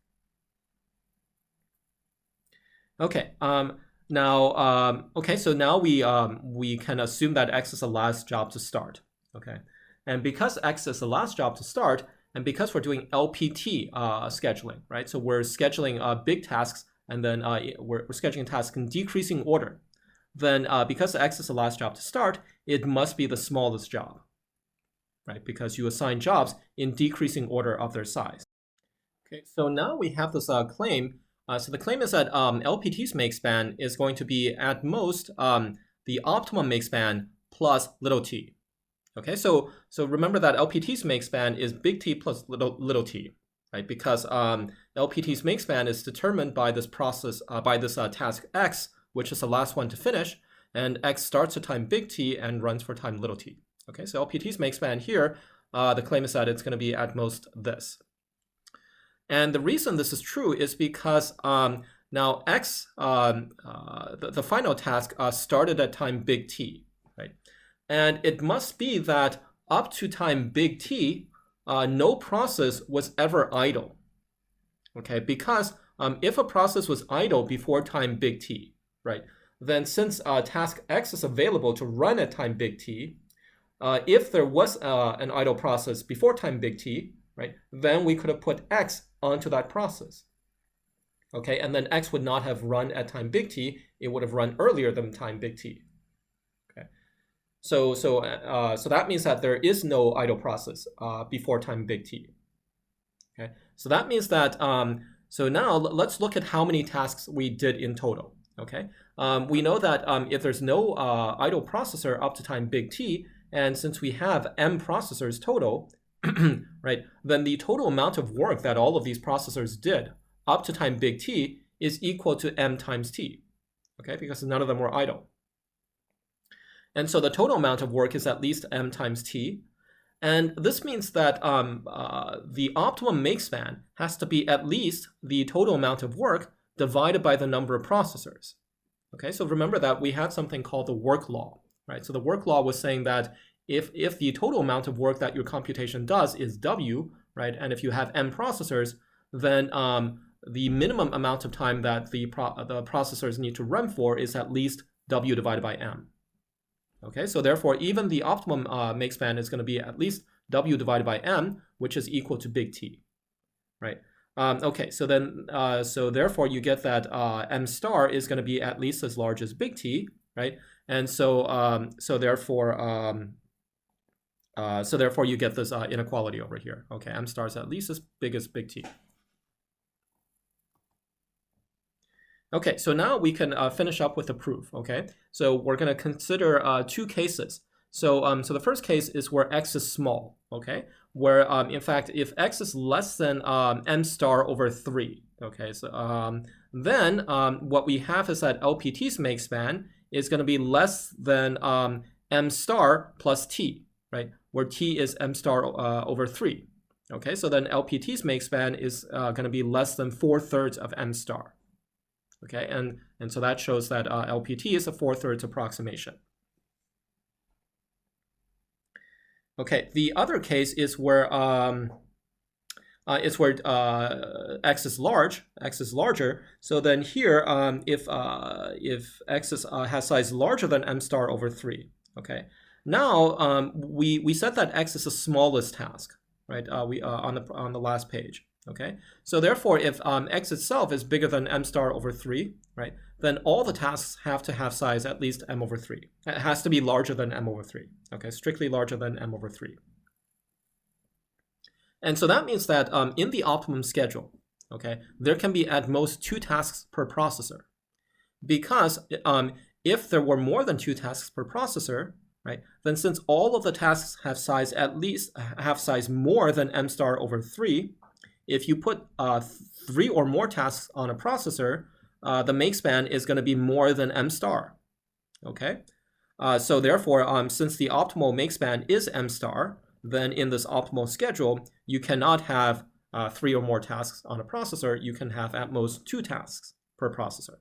S1: Okay, okay, so now we can assume that X is the last job to start. Okay, and because X is the last job to start, and because we're doing LPT scheduling, right? So we're scheduling big tasks, and then we're scheduling tasks in decreasing order. Then because X is the last job to start, it must be the smallest job, right? Because you assign jobs in decreasing order of their size. Okay, so now we have this claim. So the claim is that LPT's make span is going to be at most the optimum make span plus little t. Okay, so remember that LPT's make span is big T plus little t, right? Because LPT's make span is determined by this process, by this task X, which is the last one to finish, and X starts at time big T and runs for time little t. Okay, so LPT's make span here, the claim is that it's going to be at most this. And the reason this is true is because now X, the final task started at time big T, right? And it must be that up to time big T, no process was ever idle, okay? Because if a process was idle before time big T, right, then since task X is available to run at time big T, if there was an idle process before time big T, right, then we could have put X onto that process. Okay, and then X would not have run at time big T, it would have run earlier than time big T. Okay, so that means that there is no idle process before time big T. Okay, so that means that, so now let's look at how many tasks we did in total. Okay, we know that if there's no idle processor up to time big T, and since we have m processors total, right, then the total amount of work that all of these processors did up to time big T is equal to m times t, okay, because none of them were idle. And so the total amount of work is at least m times t, and this means that the optimum make span has to be at least the total amount of work divided by the number of processors. Okay, so remember that we had something called the work law, right? So the work law was saying that if the total amount of work that your computation does is W, right, and if you have m processors, then the minimum amount of time that the processors need to run for is at least W divided by m. Okay, so therefore even the optimum make span is going to be at least W divided by m, which is equal to big T, right? Okay, so then so therefore you get that m star is going to be at least as large as big T, right? And so so therefore you get this inequality over here. Okay, m star is at least as big T. Okay, so now we can finish up with the proof. Okay, so we're going to consider two cases. So so the first case is where x is small. Okay, where in fact if x is less than m star over 3. Okay, so then what we have is that LPT's make span is going to be less than m star plus t, right? Where t is m star over 3. Okay, so then LPT's make span is going to be less than 4/3 of m star. Okay, and so that shows that LPT is a 4/3 approximation. Okay, the other case is where x is larger. So then here, if x has size larger than m star over 3, okay. Now we said that x is the smallest task, right? We on the last page, okay. So therefore, if x itself is bigger than m star over 3, right, then all the tasks have to have size at least m over 3. It has to be larger than m over 3, okay, strictly larger than m over 3. And so that means that in the optimum schedule, okay, there can be at most 2 tasks per processor. Because if there were more than 2 tasks per processor, right, then since all of the tasks have size more than m star over 3, if you put 3 or more tasks on a processor, the makespan is going to be more than m star. Okay, so therefore, since the optimal makespan is m star, then in this optimal schedule, you cannot have 3 or more tasks on a processor. You can have at most 2 tasks per processor.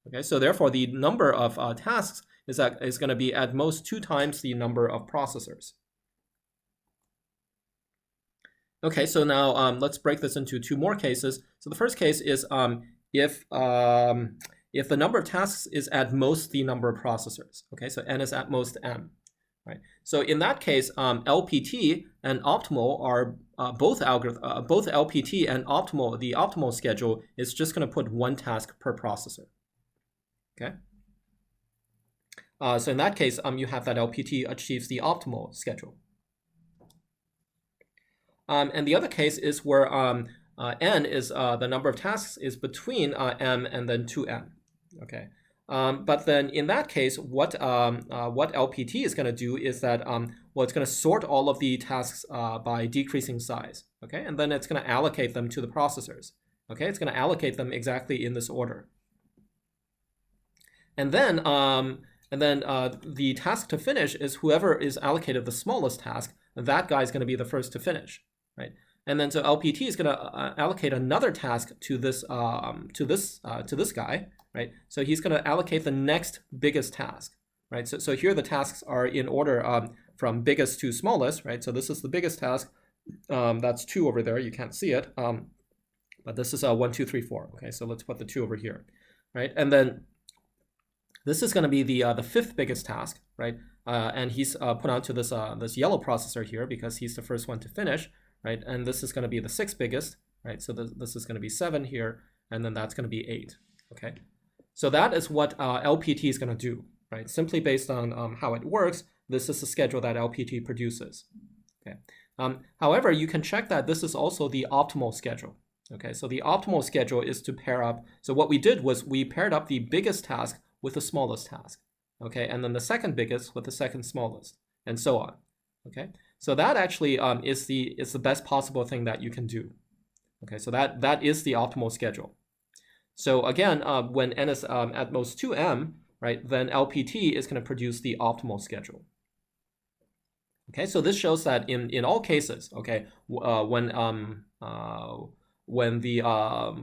S1: Okay, so therefore, the number of tasks is going to be at most 2 times the number of processors. Okay, so now let's break this into 2 more cases. So the first case is if the number of tasks is at most the number of processors. Okay, so n is at most m. Right. So in that case, LPT and optimal are both LPT and optimal. The optimal schedule is just going to put 1 task per processor. Okay. So in that case, you have that LPT achieves the optimal schedule. And the other case is where n is the number of tasks is between m and then 2m. Okay. But then in that case, what LPT is going to do is that well, it's going to sort all of the tasks by decreasing size, okay, and then it's going to allocate them to the processors. Okay, it's going to allocate them exactly in this order, and then the task to finish is whoever is allocated the smallest task. That guy is going to be the first to finish, right? And then so LPT is going to allocate another task to this guy. Right, so he's going to allocate the next biggest task, right? So here the tasks are in order from biggest to smallest, right? So this is the biggest task. That's 2 over there. You can't see it, but this is 1, 2, 3, 4. Okay, so let's put the 2 over here, right? And then this is going to be the 5th biggest task, right? And he's put onto this this yellow processor here because he's the first one to finish, right? And this is going to be the 6th biggest, right? So this is going to be 7 here, and then that's going to be 8. Okay. So that is what LPT is going to do, right? Simply based on how it works, this is the schedule that LPT produces. Okay. However, you can check that this is also the optimal schedule. Okay, so the optimal schedule is to pair up. So what we did was we paired up the biggest task with the smallest task. Okay, and then the second biggest with the second smallest, and so on. Okay, so that actually is the best possible thing that you can do. Okay, so that is the optimal schedule. So again, when n is at most 2m, right, then LPT is going to produce the optimal schedule. Okay, so this shows that in all cases, okay, when the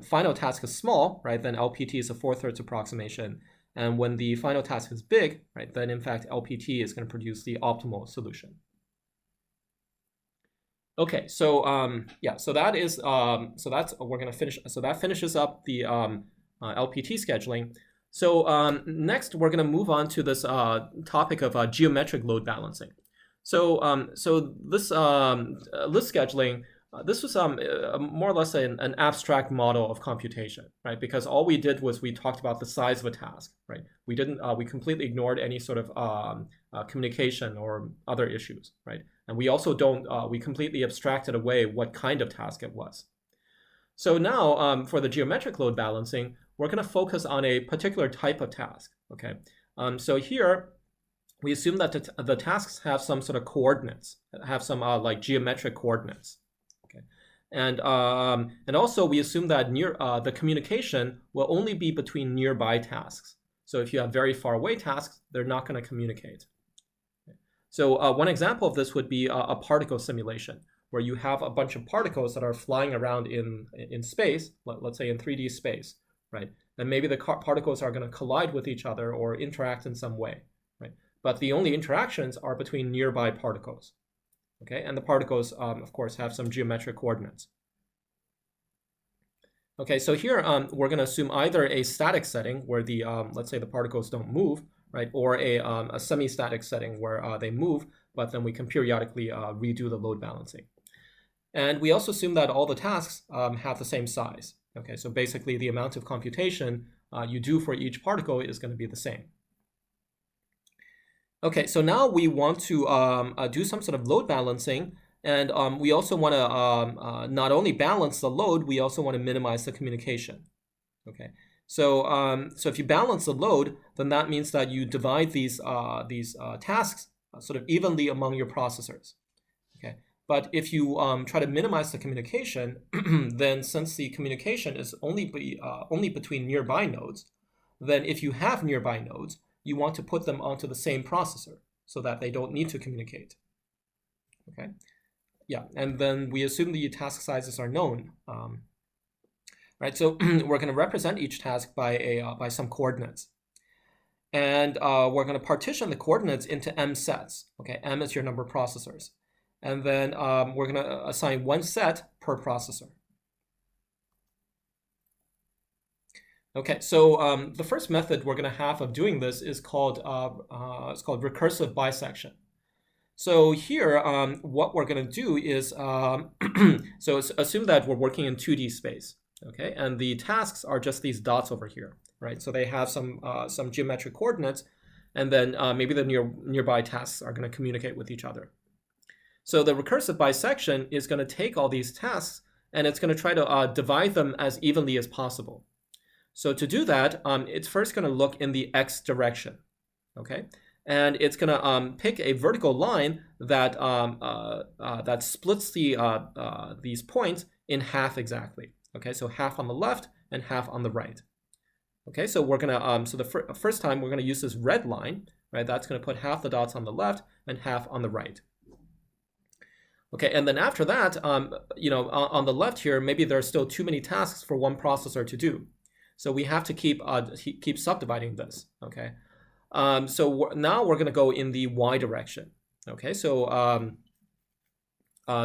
S1: final task is small, right, then LPT is a 4/3 approximation, and when the final task is big, right, then in fact LPT is going to produce the optimal solution. Okay, so yeah, so that is so that's we're going to finish. So that finishes up the LPT scheduling. So next we're going to move on to this topic of geometric load balancing. So so this list scheduling, this was more or less an abstract model of computation, right? Because all we did was we talked about the size of a task, right? We didn't we completely ignored any sort of communication or other issues, right? And we also don't we completely abstracted away what kind of task it was. So now for the geometric load balancing, we're going to focus on a particular type of task. Okay, so here we assume that the tasks have some sort of coordinates, have some like geometric coordinates. Okay, and also we assume that the communication will only be between nearby tasks. So if you have very far away tasks, they're not going to communicate. Okay. So one example of this would be a particle simulation, where you have a bunch of particles that are flying around in space, let's say in 3D space, right? And maybe the particles are going to collide with each other or interact in some way, right? But the only interactions are between nearby particles. Okay, and the particles, of course, have some geometric coordinates. Okay, so here we're going to assume either a static setting where the let's say the particles don't move, right, or a semi-static setting where they move, but then we can periodically redo the load balancing. And we also assume that all the tasks have the same size. Okay, so basically the amount of computation you do for each particle is going to be the same. Okay, so now we want to do some sort of load balancing, and we also want to not only balance the load, we also want to minimize the communication. Okay, so so if you balance the load, then that means that you divide these tasks sort of evenly among your processors. Okay, but if you try to minimize the communication, then since the communication is only between nearby nodes, then if you have nearby nodes, you want to put them onto the same processor so that they don't need to communicate. Okay, yeah, and then we assume the task sizes are known. Right, so we're going to represent each task by some coordinates, and we're going to partition the coordinates into m sets. Okay, m is your number of processors, and then we're going to assign one set per processor. Okay, so the first method we're going to have of doing this is called recursive bisection. So here, what we're going to do is so assume that we're working in 2D space. Okay, and the tasks are just these dots over here, right? So they have some geometric coordinates, and then maybe the nearby tasks are going to communicate with each other. So the recursive bisection is going to take all these tasks and it's going to try to divide them as evenly as possible. So to do that, it's first going to look in the x direction, okay? And it's going to pick a vertical line that that splits these points in half exactly. Okay, so half on the left and half on the right. Okay, so we're gonna so the first time we're gonna use this red line, right? That's gonna put half the dots on the left and half on the right. Okay, and then after that, you know, on the left here, maybe there are still too many tasks for one processor to do, so we have to keep subdividing this. Okay, so now we're gonna go in the y direction. Okay, so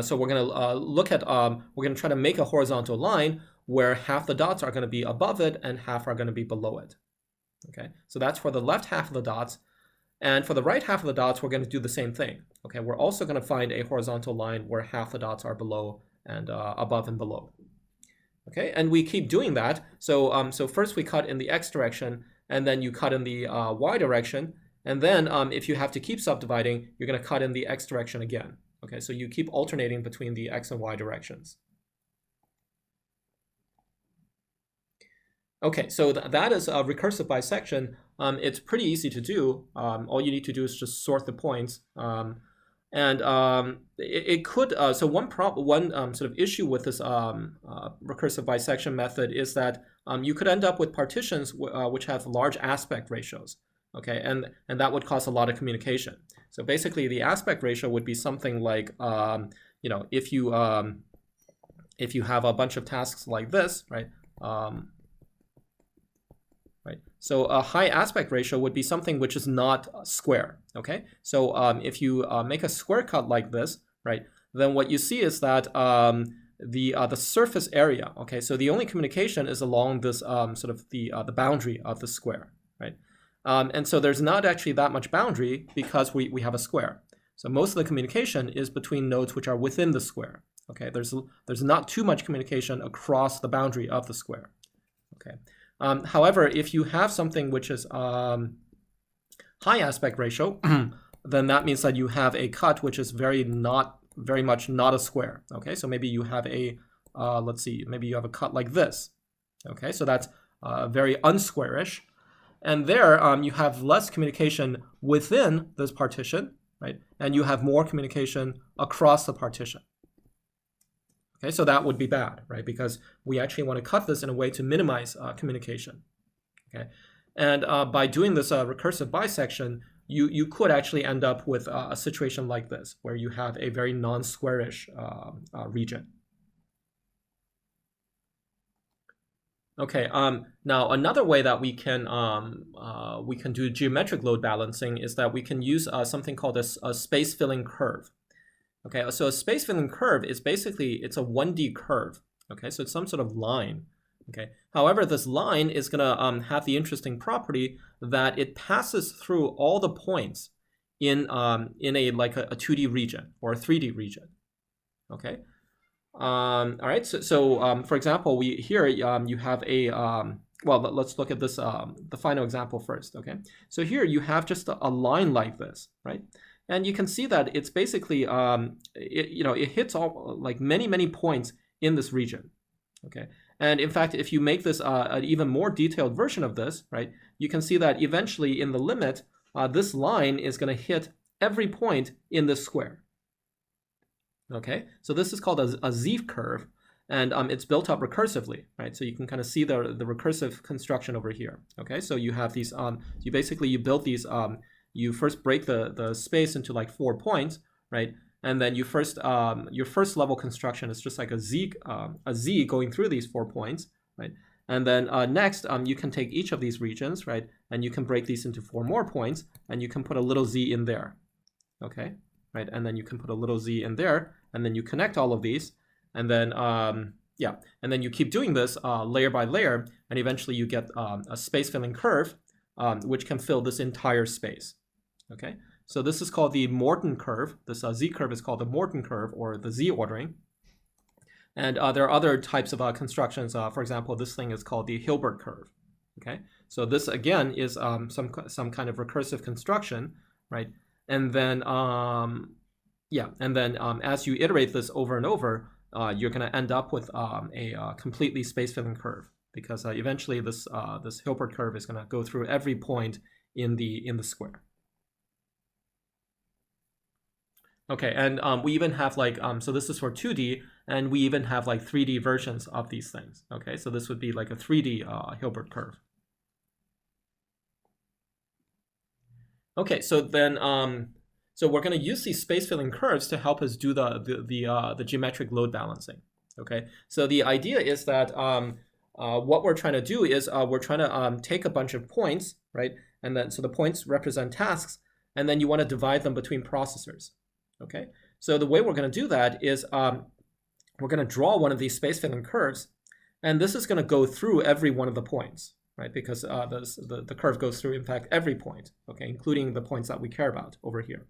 S1: so we're going to look at, we're going to try to make a horizontal line where half the dots are going to be above it and half are going to be below it. Okay, so that's for the left half of the dots. And for the right half of the dots, we're going to do the same thing. Okay, we're also going to find a horizontal line where half the dots are below and above and below. Okay, and we keep doing that. So, so first we cut in the x direction, and then you cut in the y direction. And then if you have to keep subdividing, you're going to cut in the x direction again. Okay, so you keep alternating between the x and y directions. Okay, so that is a recursive bisection. It's pretty easy to do. All you need to do is just sort the points. It could, so one sort of issue with this recursive bisection method is that you could end up with partitions which have large aspect ratios. Okay, and that would cause a lot of communication. So basically, the aspect ratio would be something like, you know, if you have a bunch of tasks like this, right? Right. So a high aspect ratio would be something which is not square. Okay. So if you make a square cut like this, right, then what you see is that the surface area. Okay. So the only communication is along this sort of the boundary of the square, right? And so there's not actually that much boundary because we have a square. So most of the communication is between nodes which are within the square. Okay, there's not too much communication across the boundary of the square. Okay. However, if you have something which is high aspect ratio, then that means that you have a cut which is very much not a square. Okay, so maybe you have a let's see, maybe you have a cut like this. Okay, so that's very unsquarish. And there you have less communication within this partition, right? And you have more communication across the partition. Okay, so that would be bad, right? Because we actually want to cut this in a way to minimize communication. Okay, and by doing this recursive bisection, you could actually end up with a situation like this, where you have a very non-squarish region. Okay. Now another way that we can do geometric load balancing is that we can use something called a space filling curve. Okay, so a space filling curve is basically, it's a 1D curve. Okay, so it's some sort of line. Okay, however, this line is gonna have the interesting property that it passes through all the points in a like a 2D region or a 3D region. Okay. All right. So for example, we here you have a well, let's look at this the final example first. Okay. So here you have just a line like this, right? And you can see that it's basically it hits all like many points in this region. Okay. And in fact, if you make this an even more detailed version of this, right, you can see that eventually in the limit, this line is going to hit every point in this square. Okay, so this is called a Z curve, and it's built up recursively, right? So you can kind of see the recursive construction over here. Okay, so you have these, you build these, you first break the space into like 4 points, right? And then you first, your first level construction is just like a Z going through these 4 points, right? And then next, you can take each of these regions, right? And you can break these into 4 more points, and you can put a little Z in there, okay? Right, and then you can put a little Z in there, and then you connect all of these, and then yeah, and then you keep doing this layer by layer, and eventually you get a space filling curve, which can fill this entire space. Okay, so this is called the Morton curve. This Z curve is called the Morton curve, or the Z ordering. And there are other types of constructions. For example, this thing is called the Hilbert curve. Okay, so this again is some kind of recursive construction, right? And then, yeah, and then as you iterate this over and over, you're going to end up with a completely space-filling curve, because eventually this this Hilbert curve is going to go through every point in the square. Okay, and we even have like so this is for 2D, and we even have like 3D versions of these things. Okay, so this would be like a 3D Hilbert curve. Okay, so then, so we're going to use these space-filling curves to help us do the geometric load balancing. Okay, so the idea is that what we're trying to do is we're trying to take a bunch of points, right? And then so the points represent tasks, and then you want to divide them between processors. Okay, so the way we're going to do that is we're going to draw one of these space-filling curves, and this is going to go through every one of the points. Right, because the curve goes through, in fact, every point, okay, including the points that we care about over here.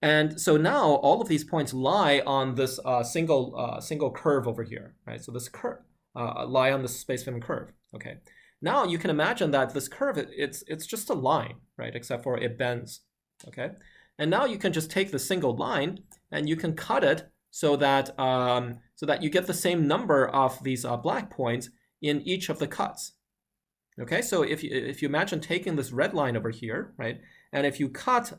S1: And so now all of these points lie on this single curve over here, right? So this curve lie on this space-filling curve, okay. Now you can imagine that this curve, it's just a line, right, except for it bends, okay. And now you can just take the single line and you can cut it so that you get the same number of these black points in each of the cuts. Okay, so if you imagine taking this red line over here, right, and if you cut,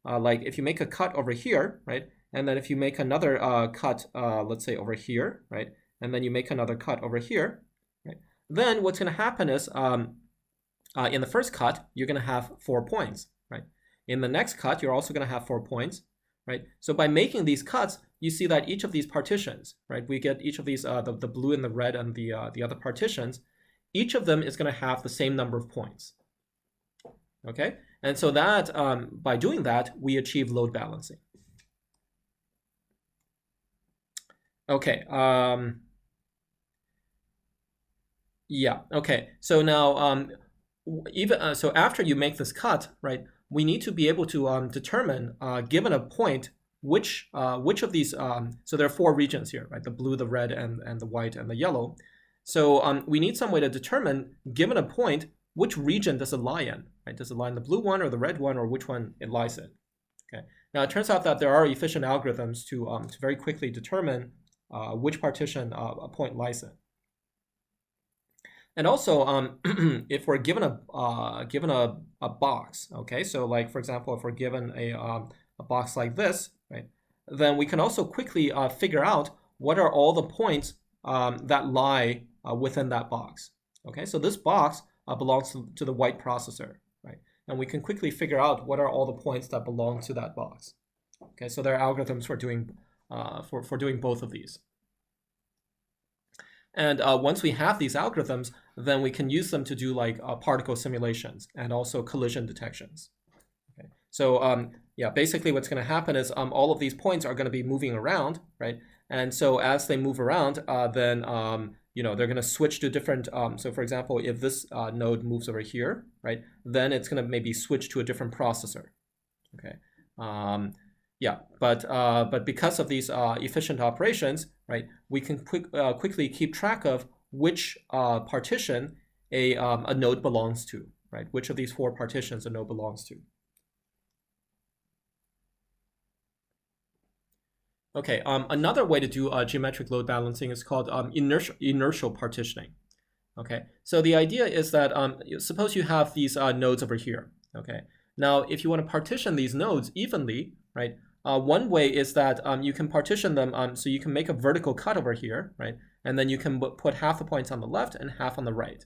S1: like if you make a cut over here, right, and then if you make another cut, let's say over here, right, and then you make another cut over here, right, then what's going to happen is in the first cut, you're going to have 4 points, right? In the next cut, you're also going to have 4 points, right? So by making these cuts, you see that each of these partitions, right, we get each of these, the blue and the red and the other partitions, each of them is going to have the same number of points. Okay, and so that by doing that, we achieve load balancing. Okay, yeah, okay. So now, even so, after you make this cut, right, we need to be able to determine, given a point, which of these. So there are 4 regions here, right? The blue, the red, and the white, and the yellow. So we need some way to determine, given a point, which region does it lie in, right? Does it lie in the blue one or the red one, or which one it lies in? Okay. Now it turns out that there are efficient algorithms to very quickly determine which partition a point lies in. And also, if we're given a box, okay, so like for example, if we're given a box like this, right, then we can also quickly figure out what are all the points that lie within that box. Okay, so this box belongs to the white processor, right? And we can quickly figure out what are all the points that belong to that box. Okay, so there are algorithms for doing both of these. And once we have these algorithms, then we can use them to do like particle simulations and also collision detections. Okay, so Yeah, basically what's going to happen is all of these points are going to be moving around, right? And so as they move around, then they're going to switch to different. So for example, if this node moves over here, right, then it's going to maybe switch to a different processor. Okay. Yeah, but because of these efficient operations, right, we can quickly keep track of which partition a node belongs to, right? Which of these 4 partitions a node belongs to. Okay, another way to do geometric load balancing is called inertial partitioning. Okay, so the idea is that suppose you have these nodes over here. Okay, now if you want to partition these nodes evenly, right? One way is that you can partition them so you can make a vertical cut over here, right? And then you can put half the points on the left and half on the right.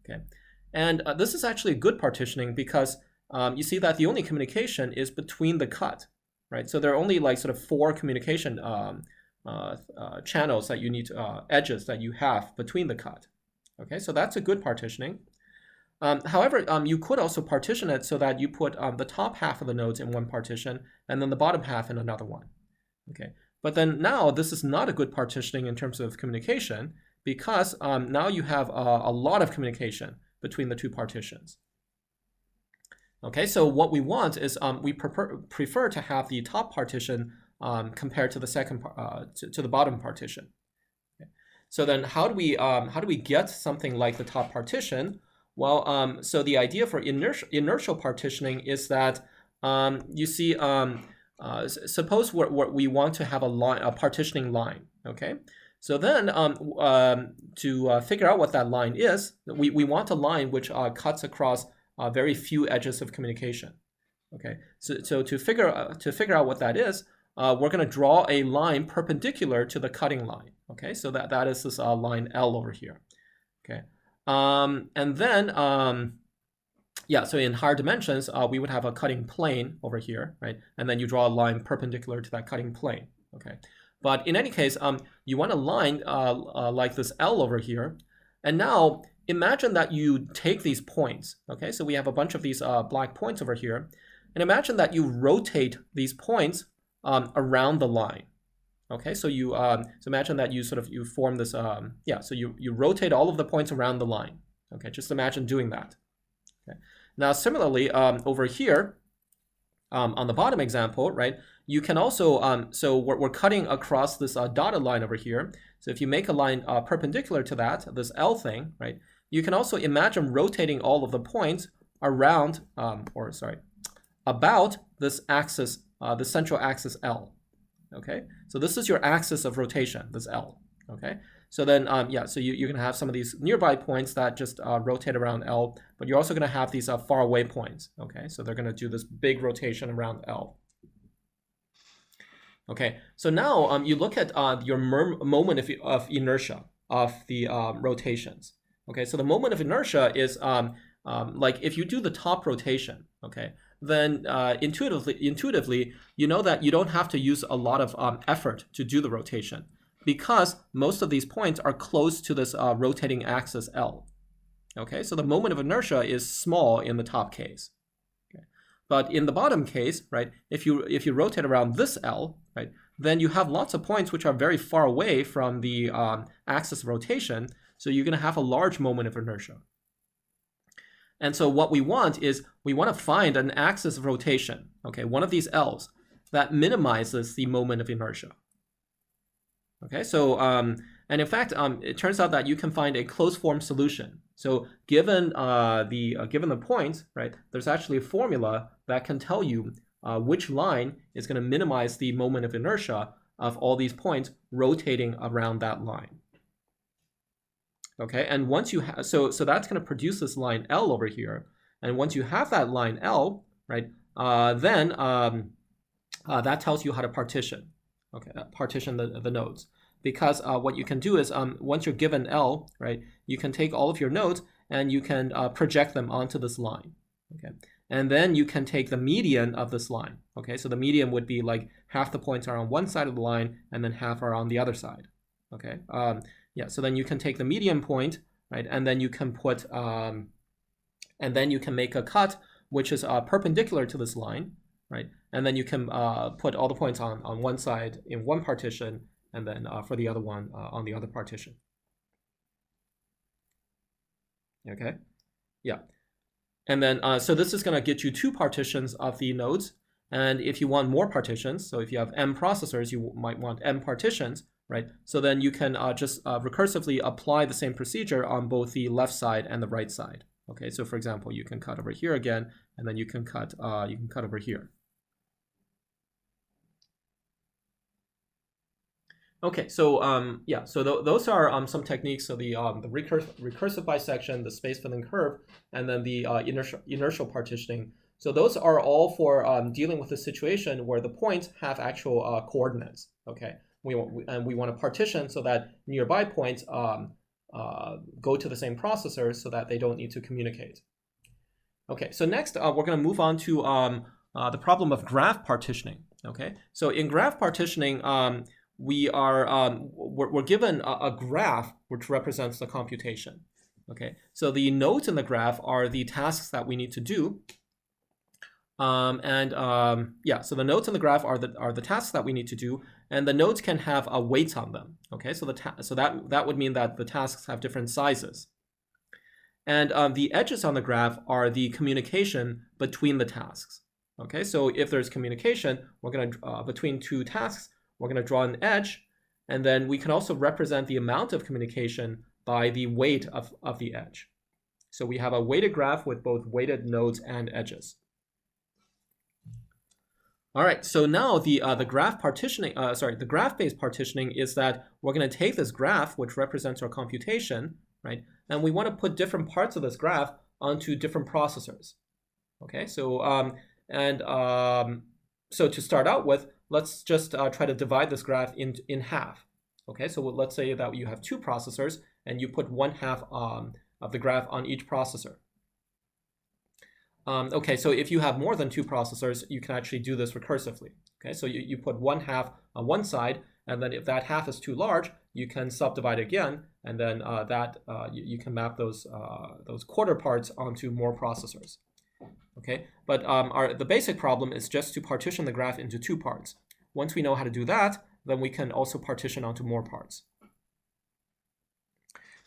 S1: Okay, and this is actually good partitioning because you see that the only communication is between the cut. Right, so there are only like sort of 4 communication channels that you need, edges that you have between the cut. Okay, so that's a good partitioning. However, you could also partition it so that you put the top half of the nodes in one partition and then the bottom half in another one. Okay, but then now this is not a good partitioning in terms of communication because now you have a lot of communication between the 2 partitions. Okay, so what we want is we prefer to have the top partition compared to the second to the bottom partition. Okay. So then, how do we get something like the top partition? Well, so the idea for inertial partitioning is that you see, suppose we want to have a partitioning line. Okay, so then to figure out what that line is, we want a line which cuts across very few edges of communication. Okay, so to figure out what that is, we're going to draw a line perpendicular to the cutting line. Okay, so that is this line L over here. Okay, and then yeah, so in higher dimensions, we would have a cutting plane over here, right? And then you draw a line perpendicular to that cutting plane. Okay, but in any case, you want a line like this L over here, and now imagine that you take these points, okay? So we have a bunch of these black points over here, and imagine that you rotate these points around the line, okay? So you so imagine that you form this yeah. So you rotate all of the points around the line, okay? Just imagine doing that. Okay. Now similarly over here on the bottom example, right? You can also so we're cutting across this dotted line over here. So if you make a line perpendicular to that, this L thing, right? You can also imagine rotating all of the points around, about this axis, the central axis L. Okay, so this is your axis of rotation, this L. Okay, so then yeah, so you're gonna have some of these nearby points that just rotate around L, but you're also gonna have these far away points. Okay, so they're gonna do this big rotation around L. Okay, so now you look at your moment of inertia of the rotations. Okay, so the moment of inertia is like if you do the top rotation, okay, then intuitively, you know that you don't have to use a lot of effort to do the rotation because most of these points are close to this rotating axis L. Okay, so the moment of inertia is small in the top case. Okay. But in the bottom case, right, if you rotate around this L, right, then you have lots of points which are very far away from the axis of rotation, so you're going to have a large moment of inertia. And so what we want is we want to find an axis of rotation, okay, one of these L's, that minimizes the moment of inertia. Okay, so and in fact, it turns out that you can find a closed form solution. So given the points, right, there's actually a formula that can tell you which line is going to minimize the moment of inertia of all these points rotating around that line. Okay, and once you have, so that's going to produce this line L over here, and once you have that line L, right, then that tells you how to partition. Okay, partition the nodes, because what you can do is once you're given L, right, you can take all of your nodes and you can project them onto this line. Okay, and then you can take the median of this line. Okay, so the median would be like half the points are on one side of the line and then half are on the other side. Okay. Yeah, so then you can take the median point, right, and then you can put, and then you can make a cut which is perpendicular to this line, right? And then you can put all the points on one side in one partition, and then for the other one on the other partition. Okay, yeah. And then, so this is going to get you 2 partitions of the nodes. And if you want more partitions, so if you have m processors, you might want m partitions, right? So then you can just recursively apply the same procedure on both the left side and the right side. Okay, so for example, you can cut over here again, and then you can cut over here. Okay, so yeah, so those are some techniques. So the recursive bisection, the space filling curve, and then the inertial partitioning. So those are all for dealing with a situation where the points have actual coordinates. Okay, we want to partition so that nearby points go to the same processor so that they don't need to communicate. Okay, so next we're going to move on to the problem of graph partitioning. Okay, so in graph partitioning, we're given a graph which represents the computation. Okay, so the nodes in the graph are the tasks that we need to do. Yeah, so the nodes in the graph are the tasks that we need to do, and the nodes can have weights on them. Okay, so that would mean that the tasks have different sizes. And the edges on the graph are the communication between the tasks. Okay, so if there's communication, we're going to between 2 tasks, we're going to draw an edge, and then we can also represent the amount of communication by the weight of the edge. So we have a weighted graph with both weighted nodes and edges. All right, so now the graph partitioning, the graph-based partitioning is that we're going to take this graph, which represents our computation, right, and we want to put different parts of this graph onto different processors. Okay, so so to start out with, let's just try to divide this graph in half. Okay, so let's say that you have 2 processors, and you put 1/2 of the graph on each processor. Okay, so if you have more than 2 processors, you can actually do this recursively. Okay, so you put 1/2 on one side, and then if that half is too large, you can subdivide again, and then you can map those quarter parts onto more processors. Okay, but the basic problem is just to partition the graph into 2 parts. Once we know how to do that, then we can also partition onto more parts.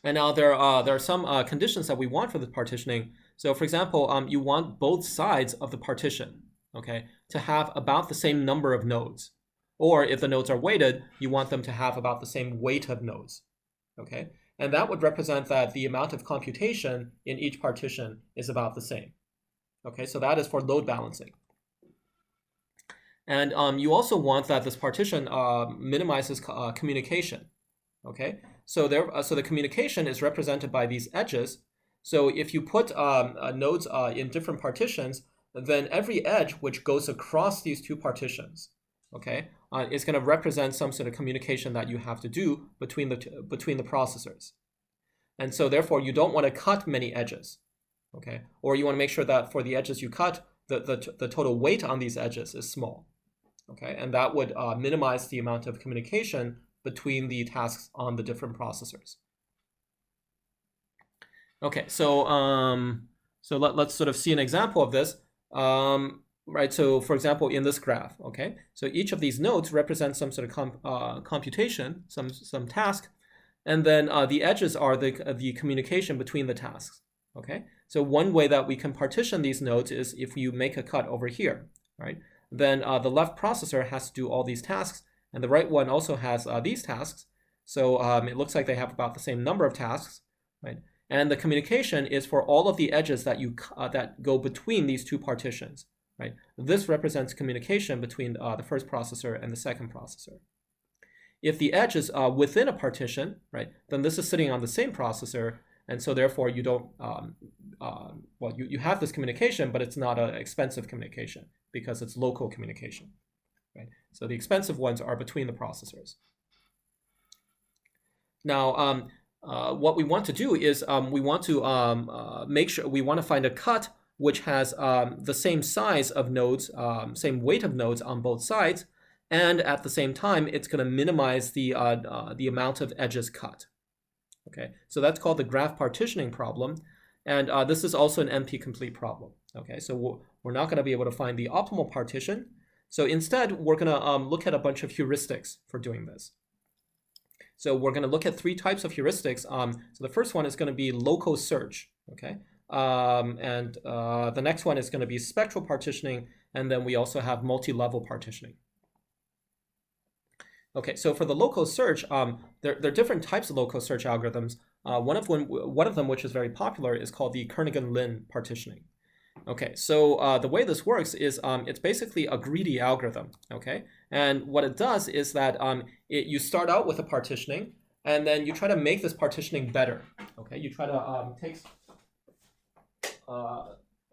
S1: And now there are some conditions that we want for the partitioning. So for example, you want both sides of the partition, okay, to have about the same number of nodes. Or if the nodes are weighted, you want them to have about the same weight of nodes, okay? And that would represent that the amount of computation in each partition is about the same. Okay, so that is for load balancing. And you also want that this partition minimizes communication. Okay, so the communication is represented by these edges. So if you put nodes in different partitions, then every edge which goes across these 2 partitions, okay, is going to represent some sort of communication that you have to do between the processors. And so therefore, you don't want to cut many edges. Okay, or you want to make sure that for the edges you cut, the total weight on these edges is small. Okay, and that would minimize the amount of communication between the tasks on the different processors. Okay, so let's sort of see an example of this. Right, so for example, in this graph, okay, so each of these nodes represents some sort of computation, some task, and then the edges are the communication between the tasks. Okay, so one way that we can partition these nodes is if you make a cut over here, right? Then the left processor has to do all these tasks, and the right one also has these tasks. So it looks like they have about the same number of tasks, right? And the communication is for all of the edges that that go between these 2 partitions, right? This represents communication between the first processor and the second processor. If the edge is within a partition, right, then this is sitting on the same processor, and so therefore you don't, well, you have this communication, but it's not an expensive communication because it's local communication, right? So the expensive ones are between the processors. Now, what we want to do is we want to make sure, we want to find a cut which has the same size of nodes, same weight of nodes on both sides, and at the same time, it's going to minimize the amount of edges cut. Okay, so that's called the graph partitioning problem, and this is also an NP-complete problem. Okay, so we're not going to be able to find the optimal partition. So instead, we're going to look at a bunch of heuristics for doing this. So we're going to look at 3 types of heuristics. So the first one is going to be local search, okay? The next one is going to be spectral partitioning, and then we also have multi-level partitioning. Okay, so for the local search, there are different types of local search algorithms. One of them, which is very popular, is called the Kernighan-Lin partitioning. Okay, so the way this works is it's basically a greedy algorithm, okay? And what it does is that you start out with a partitioning, and then you try to make this partitioning better, okay? You try to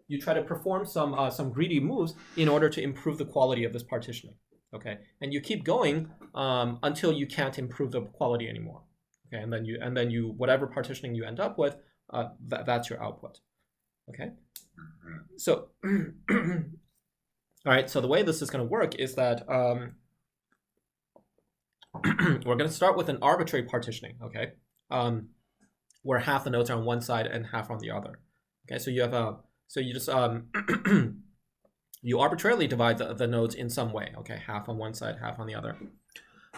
S1: you try to perform some greedy moves in order to improve the quality of this partitioning, okay? And you keep going until you can't improve the quality anymore, okay? And then you whatever partitioning you end up with, that's your output, okay? So, all right, so the way this is going to work is that we're going to start with an arbitrary partitioning, okay, where half the nodes are on one side and half on the other. Okay, so you have you just you arbitrarily divide the nodes in some way. Okay, half on one side, half on the other.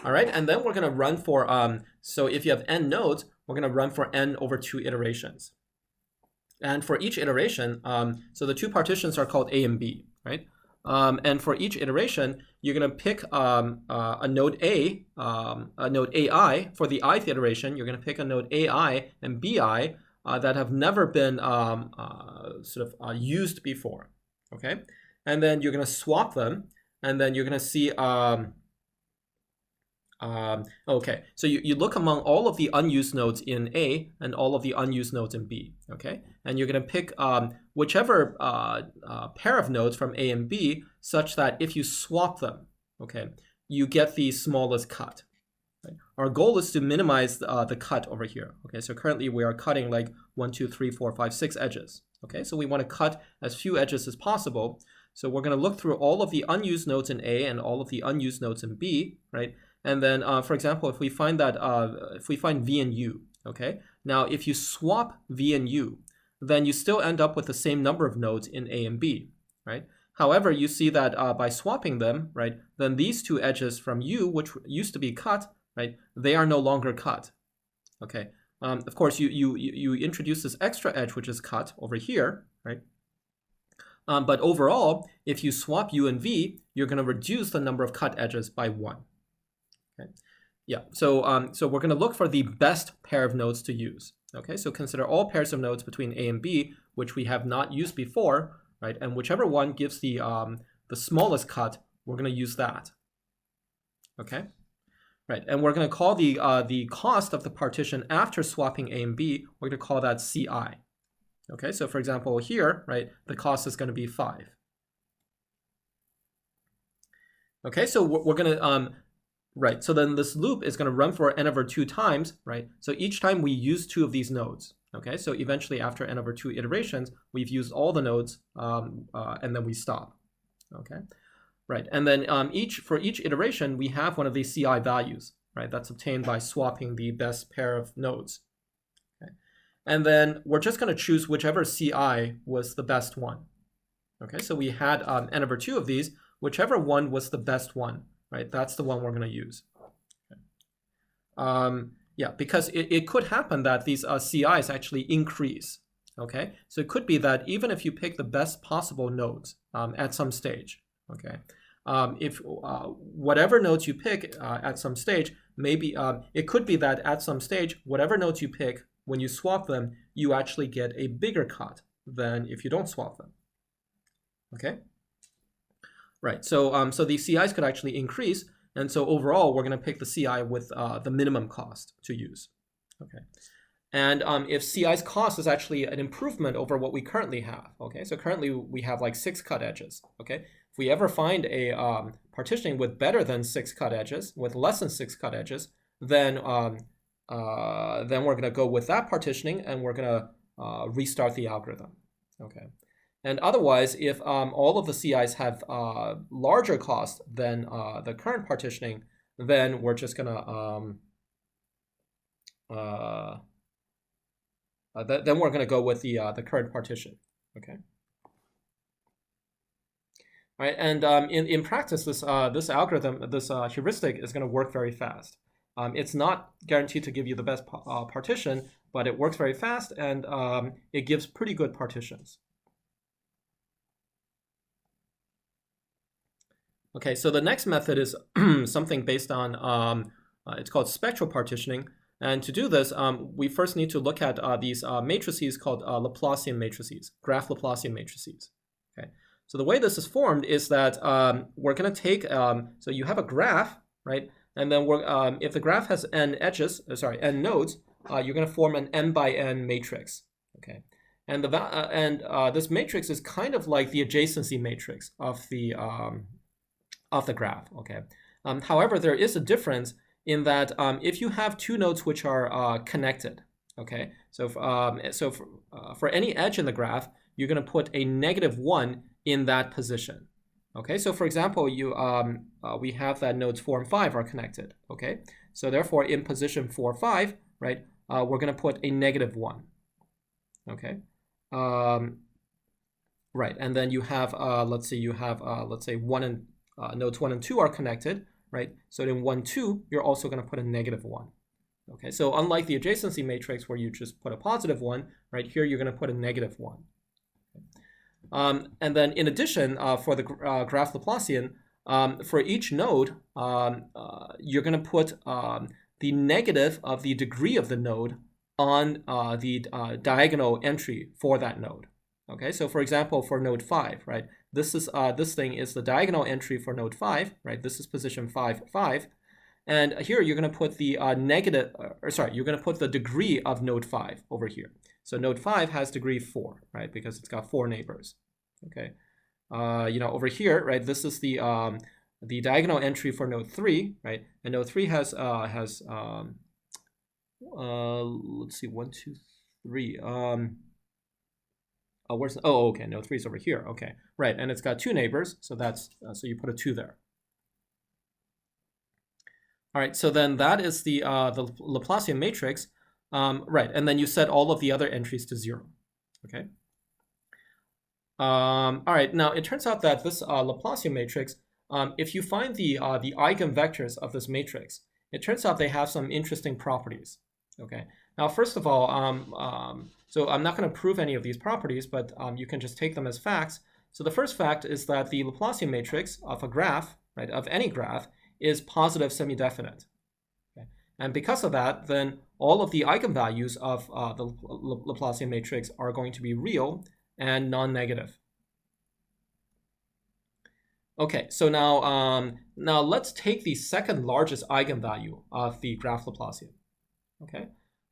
S1: All right, and then we're going to run for so if you have n nodes, we're going to run for n over 2 iterations. And for each iteration, so the 2 partitions are called A and B, right? And for each iteration, you're going to pick a node A, a node AI. For the ith iteration, you're going to pick a node AI and BI that have never been used before, okay? And then you're going to swap them, and then you're going to see okay, so you look among all of the unused nodes in A and all of the unused nodes in B, okay? And you're going to pick whichever pair of nodes from A and B such that if you swap them, okay, you get the smallest cut. Right? Our goal is to minimize the cut over here, okay? So currently we are cutting like 1, 2, 3, 4, 5, 6 edges, okay? So we want to cut as few edges as possible. So we're going to look through all of the unused nodes in A and all of the unused nodes in B, right? And then, for example, if we find that, if we find V and U, okay? Now, if you swap V and U, then you still end up with the same number of nodes in A and B, right? However, you see that by swapping them, right, then these 2 edges from U, which used to be cut, right, they are no longer cut, okay? Of course, you introduce this extra edge, which is cut over here, right? But overall, if you swap U and V, you're going to reduce the number of cut edges by 1. Okay. Yeah, so so we're going to look for the best pair of nodes to use. Okay, so consider all pairs of nodes between A and B, which we have not used before, right? And whichever one gives the smallest cut, we're going to use that. Okay, right, and we're going to call the cost of the partition after swapping A and B, we're going to call that CI. Okay, so for example here, right, the cost is going to be 5. Okay, so we're going to right, so then this loop is going to run for n over 2 times, right? So each time we use 2 of these nodes, okay? So eventually after n over 2 iterations, we've used all the nodes, and then we stop, okay? Right, and then for each iteration, we have one of these CI values, right? That's obtained by swapping the best pair of nodes, okay? And then we're just going to choose whichever CI was the best one, okay? So we had n over 2 of these, whichever one was the best one, right? That's the one we're going to use. Okay. Yeah, because it could happen that these CIs actually increase. Okay, so it could be that even if you pick the best possible nodes at some stage, okay, if whatever nodes you pick at some stage, maybe it could be that at some stage, whatever nodes you pick, when you swap them, you actually get a bigger cut than if you don't swap them. Okay. Right, so so the CIs could actually increase, and so overall we're going to pick the CI with the minimum cost to use. Okay, and if CI's cost is actually an improvement over what we currently have, okay, so currently we have like 6 cut edges. Okay, if we ever find a partitioning with better than 6 cut edges, with less than 6 cut edges, then we're going to go with that partitioning, and we're going to restart the algorithm. Okay. And otherwise, if all of the CIs have larger cost than the current partitioning, then we're just gonna then we're gonna go with the current partition. Okay. right? And in practice, this algorithm, this heuristic is going to work very fast. It's not guaranteed to give you the best partition, but it works very fast, and it gives pretty good partitions. Okay, so the next method is something based on, it's called spectral partitioning. And to do this, we first need to look at these matrices called Laplacian matrices, graph Laplacian matrices. Okay, so the way this is formed is that we're going to take, so you have a graph, right? And then if the graph has n edges, n nodes, you're going to form an n by n matrix. Okay, and this matrix is kind of like the adjacency matrix of the graph. Okay, however, there is a difference in that if you have two nodes which are connected, okay, so for any edge in the graph, you're going to put a -1 in that position. Okay, so for example, we have that nodes 4 and 5 are connected. Okay, so therefore in position 4, 5, right, we're going to put a -1. Okay, right, and then you have let's say nodes 1 and 2 are connected, right? So in 1, 2, you're also going to put a -1. Okay, so unlike the adjacency matrix where you just put a +1, right, here you're going to put a -1. And then in addition, for the graph Laplacian, for each node, you're going to put the negative of the degree of the node on the diagonal entry for that node. Okay, so for example, for node 5, right, this thing is the diagonal entry for node 5, right? This is position 5, 5. And here you're going to put the you're going to put the degree of node 5 over here. So node 5 has degree 4, right? Because it's got 4 neighbors. Okay. Over here, right, this is the diagonal entry for node 3, right? And node 3 has let's see, 1, 2, 3. Okay, node 3 is over here. Okay, right, and it's got 2 neighbors, so that's so you put a 2 there. All right, so then that is the Laplacian matrix, right? And then you set all of the other entries to 0. Okay. All right. Now it turns out that this Laplacian matrix, if you find the eigenvectors of this matrix, it turns out they have some interesting properties. Okay. Now, first of all, so I'm not going to prove any of these properties, but you can just take them as facts. So the first fact is that the Laplacian matrix of a graph, right, of any graph, is positive semi-definite. Okay. And because of that, then all of the eigenvalues of the Laplacian matrix are going to be real and non-negative. Okay, so now let's take the second largest eigenvalue of the graph Laplacian. Okay.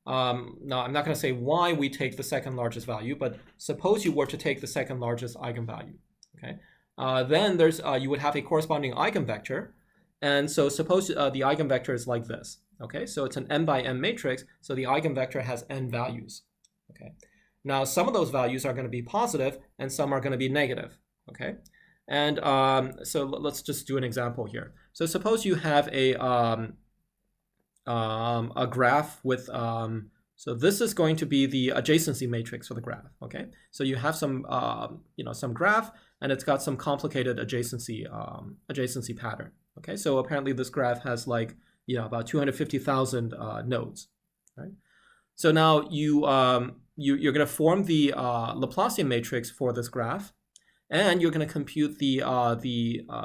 S1: Now, I'm not going to say why we take the second largest value, but suppose you were to take the second largest eigenvalue. Okay, then you would have a corresponding eigenvector, and so suppose the eigenvector is like this. Okay, so it's an n by n matrix, so the eigenvector has n values. Okay, now some of those values are going to be positive, and some are going to be negative. Okay, and so let's just do an example here. So suppose you have a graph with so this is going to be the adjacency matrix for the graph. Okay, so you have some some graph, and it's got some complicated adjacency pattern. Okay, so apparently this graph has like about 250,000 nodes. Right. So now you're going to form the Laplacian matrix for this graph, and you're going to compute the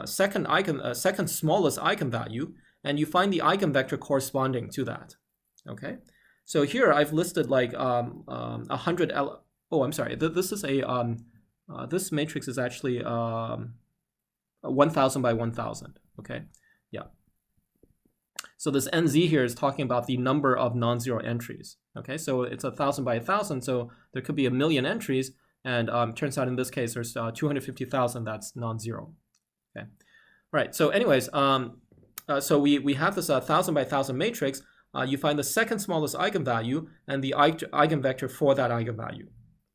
S1: second smallest eigenvalue. And you find the eigenvector corresponding to that. Okay, so here I've listed like 100. Oh, I'm sorry. This is this matrix is actually 1,000 by 1,000. Okay, yeah. So this NZ here is talking about the number of non-zero entries. Okay, so it's 1,000 by 1,000. So there could be 1,000,000 entries, and turns out in this case there's 250,000 that's non-zero. Okay, right. So anyways, so we have this 1,000 by 1,000 matrix. You find the second smallest eigenvalue and the eigenvector for that eigenvalue.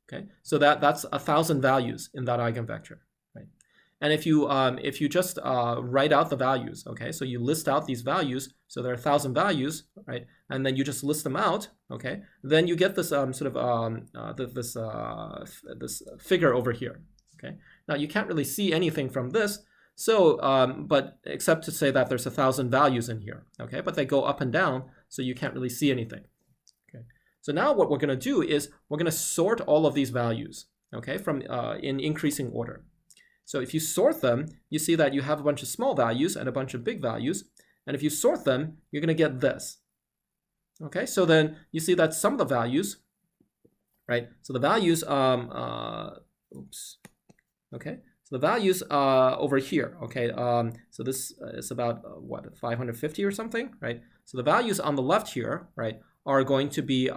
S1: Okay, so that's 1,000 values in that eigenvector, right? And if you just write out the values, okay, so you list out these values, so there are 1,000 values, right? And then you just list them out, okay? Then you get this this figure over here, okay? Now you can't really see anything from this, so but except to say that there's 1,000 values in here, okay? But they go up and down, so you can't really see anything. Okay. So now what we're going to do is we're going to sort all of these values, okay, from in increasing order. So if you sort them, you see that you have a bunch of small values and a bunch of big values, and if you sort them, you're going to get this. Okay, so then you see that some of the values, right? So the values, oops. Okay, so the values over here, okay, so this is about what, 550 or something, right? So the values on the left here, right, are going to be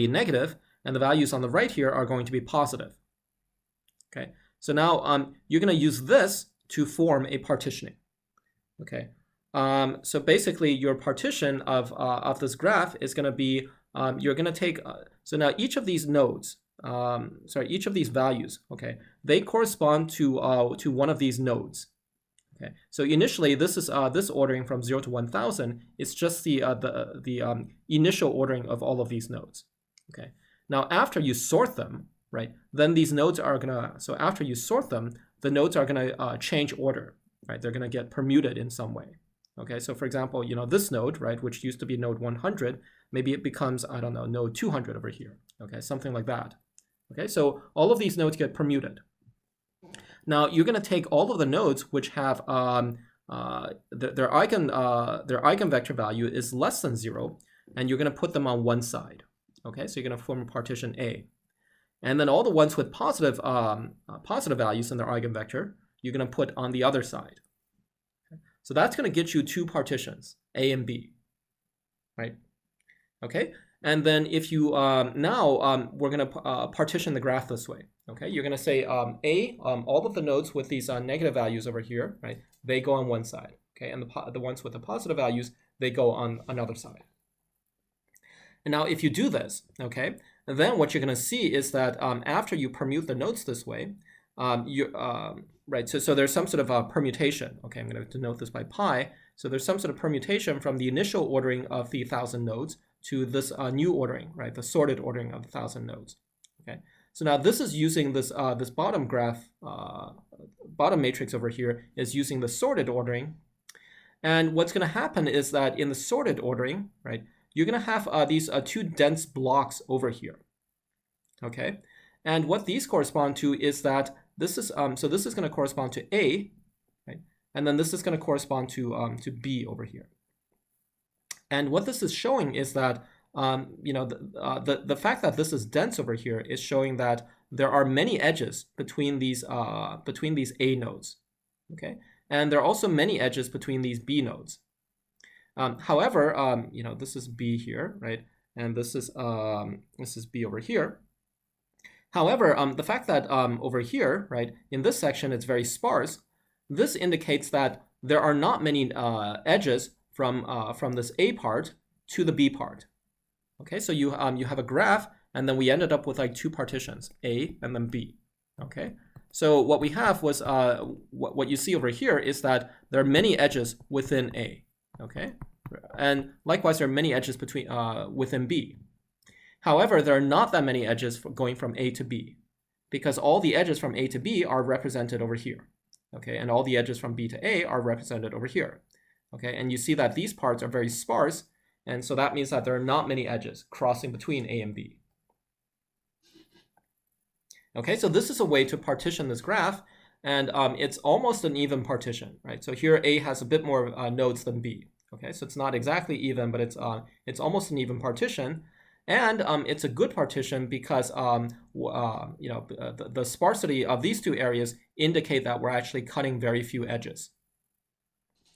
S1: negative, and the values on the right here are going to be positive. Okay, so now you're going to use this to form a partitioning. Okay, so basically your partition of this graph is going to be you're going to take so now each of these nodes, each of these values, okay, they correspond to one of these nodes. Okay, so initially this is this ordering from 0 to 1,000. It's just the initial ordering of all of these nodes. Okay, now after you sort them, right, then these nodes are gonna, so after you sort them, the nodes are gonna change order, right? They're gonna get permuted in some way. Okay, so for example, you know, this node, right, which used to be node 100, maybe it becomes, I don't know, node 200 over here. Okay, something like that. Okay, so all of these nodes get permuted. Now you're going to take all of the nodes which have their eigenvector value is less than 0, and you're going to put them on one side. Okay, so you're going to form a partition A, and then all the ones with positive values in their eigenvector, you're going to put on the other side. Okay? So that's going to get you two partitions, A and B, right? Okay, and then if you now we're going to partition the graph this way. Okay, you're going to say A, all of the nodes with these negative values over here, right? They go on one side. Okay, and the ones with the positive values, they go on another side. And now if you do this, okay, then what you're going to see is that after you permute the nodes this way, right, so there's some sort of permutation. Okay, I'm going to denote this by pi. So there's some sort of permutation from the initial ordering of the 1,000 nodes to this new ordering, right, the sorted ordering of the 1,000 nodes. Okay, so now this is using this this bottom graph, bottom matrix over here is using the sorted ordering. And what's going to happen is that in the sorted ordering, right, you're going to have these two dense blocks over here. Okay, and what these correspond to is that this is so this is going to correspond to A, right, and then this is going to correspond to B over here. And what this is showing is that you know, the fact that this is dense over here is showing that there are many edges between these A nodes. Okay, and there are also many edges between these B nodes. However, you know, this is B here, right, and this is B over here. However, the fact that over here, right, in this section it's very sparse, this indicates that there are not many edges from this A part to the B part. Okay, so you have a graph, and then we ended up with like two partitions, A and then B. Okay, so what we have was what you see over here is that there are many edges within A. Okay, and likewise there are many edges between within B. However, there are not that many edges going from A to B, because all the edges from A to B are represented over here. Okay, and all the edges from B to A are represented over here. Okay, and you see that these parts are very sparse, and so that means that there are not many edges crossing between A and B. Okay, so this is a way to partition this graph, and it's almost an even partition, right? So here A has a bit more nodes than B. Okay, so it's not exactly even, but it's almost an even partition, and it's a good partition because you know, the sparsity of these two areas indicate that we're actually cutting very few edges.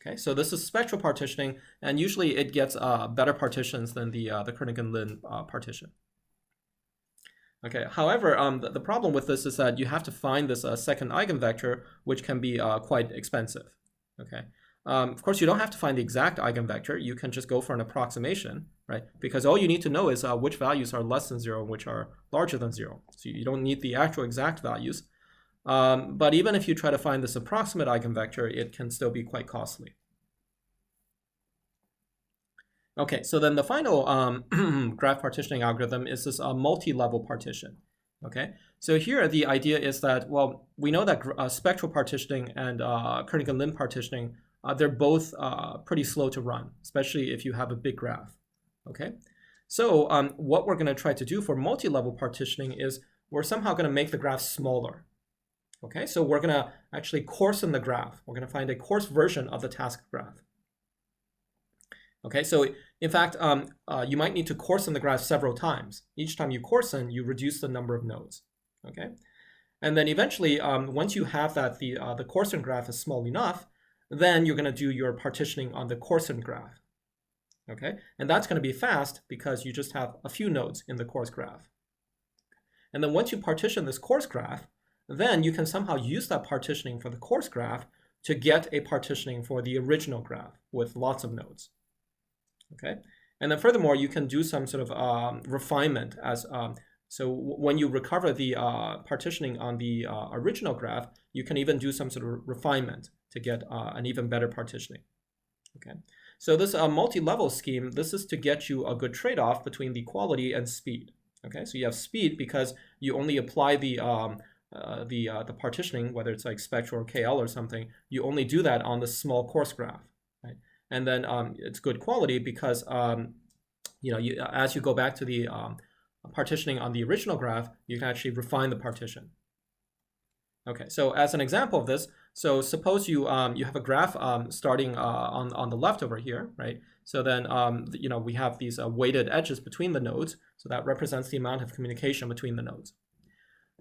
S1: Okay, so this is spectral partitioning, and usually it gets better partitions than the Kernighan-Lin partition. Okay, however, the problem with this is that you have to find this second eigenvector, which can be quite expensive. Okay, of course, you don't have to find the exact eigenvector. You can just go for an approximation, right? Because all you need to know is which values are less than 0 and which are larger than 0. So you don't need the actual exact values. But even if you try to find this approximate eigenvector, it can still be quite costly. Okay, so then the final graph partitioning algorithm is this multi-level partition. Okay, so here the idea is that, well, we know that spectral partitioning and Kernighan Lin partitioning, they're both pretty slow to run, especially if you have a big graph. Okay, so what we're going to try to do for multi-level partitioning is we're somehow going to make the graph smaller. Okay, so we're going to actually coarsen the graph. We're going to find a coarse version of the task graph. Okay, so in fact, you might need to coarsen the graph several times. Each time you coarsen, you reduce the number of nodes. Okay, and then eventually, once you have that the coarsened graph is small enough, then you're going to do your partitioning on the coarsened graph. Okay, and that's going to be fast because you just have a few nodes in the coarse graph. And then once you partition this coarse graph, then you can somehow use that partitioning for the coarse graph to get a partitioning for the original graph with lots of nodes. Okay, and then furthermore, you can do some sort of refinement as so when you recover the partitioning on the original graph, you can even do some sort of refinement to get an even better partitioning. Okay, so this multi-level scheme, this is to get you a good trade-off between the quality and speed. Okay, so you have speed because you only apply the partitioning, whether it's like spectral or KL or something, you only do that on the small coarse graph, right? And then it's good quality because you know, as you go back to the partitioning on the original graph, you can actually refine the partition. Okay, so as an example of this, so suppose you you have a graph starting on the left over here, right? So then you know, we have these weighted edges between the nodes, so that represents the amount of communication between the nodes.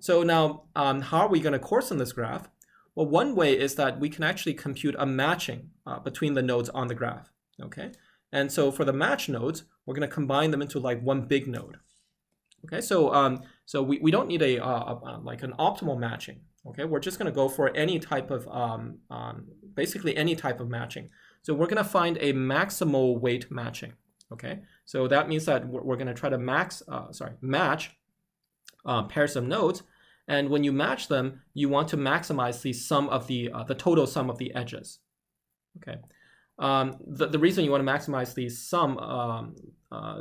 S1: So now, how are we going to coarsen this graph? Well, one way is that we can actually compute a matching between the nodes on the graph. Okay, and so for the match nodes, we're going to combine them into like one big node. Okay, so so we don't need a like an optimal matching. Okay, we're just going to go for any type of basically any type of matching. So we're going to find a maximal weight matching. Okay, so that means that we're going to try to match pairs of nodes, and when you match them, you want to maximize the sum of the total sum of the edges. Okay, the reason you want to maximize the sum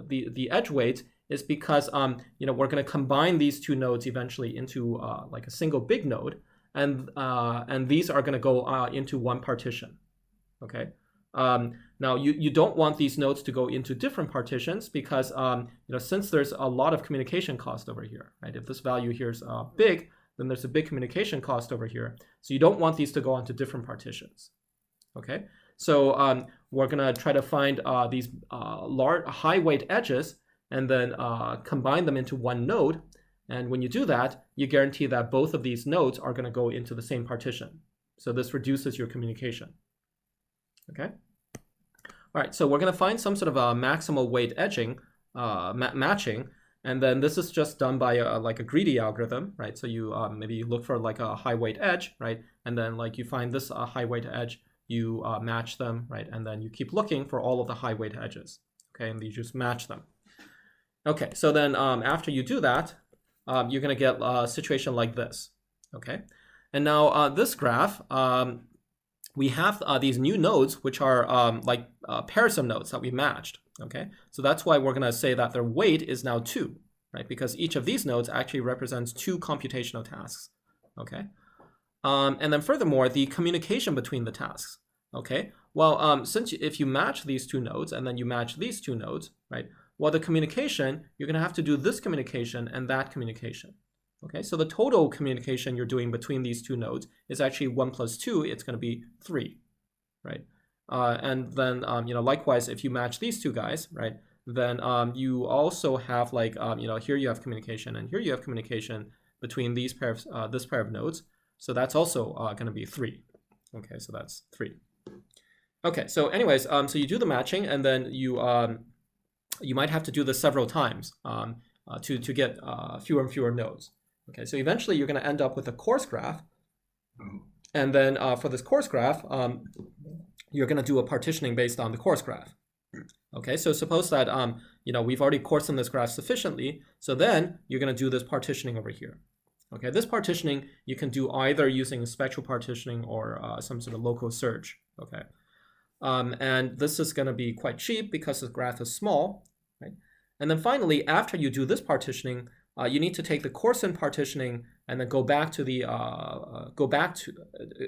S1: the edge weights is because you know, we're going to combine these two nodes eventually into like a single big node, and these are going to go into one partition. Okay. Now you don't want these nodes to go into different partitions because you know, since there's a lot of communication cost over here, right? If this value here is big, then there's a big communication cost over here. So you don't want these to go onto different partitions. Okay. So we're gonna try to find these large high weight edges and then combine them into one node. And when you do that, you guarantee that both of these nodes are going to go into the same partition. So this reduces your communication. Okay. All right. So we're going to find some sort of a maximal weight edging, matching, and then this is just done by like a greedy algorithm, right? So you maybe you look for like a high weight edge, right? And then like you find this high weight edge, you match them, right? And then you keep looking for all of the high weight edges. Okay, and you just match them. Okay. So then after you do that, you're going to get a situation like this. Okay. And now this graph, we have these new nodes, which are like pairs of nodes that we matched. Okay, so that's why we're going to say that their weight is now 2, right? Because each of these nodes actually represents 2 computational tasks. Okay, and then furthermore, the communication between the tasks. Okay, well, since if you match these 2 nodes and then you match these 2 nodes, right? Well, the communication, you're going to have to do this communication and that communication. Okay, so the total communication you're doing between these 2 nodes is actually 1 plus 2. It's going to be 3, right? And then, you know, likewise, if you match these 2 guys, right, then you also have like, you know, here you have communication and here you have communication between these pairs, this pair of nodes. So that's also going to be 3. Okay, so that's 3. Okay, so anyways, so you do the matching and then you might have to do this several times to get fewer and fewer nodes. Okay, so eventually you're going to end up with a coarse graph. And then for this coarse graph, you're going to do a partitioning based on the coarse graph. Okay, so suppose that you know, we've already coarsened this graph sufficiently. So then you're going to do this partitioning over here. Okay, this partitioning you can do either using spectral partitioning or some sort of local search. Okay, and this is going to be quite cheap because the graph is small. Right? And then finally, after you do this partitioning, you need to take the coarsen partitioning and then go back to the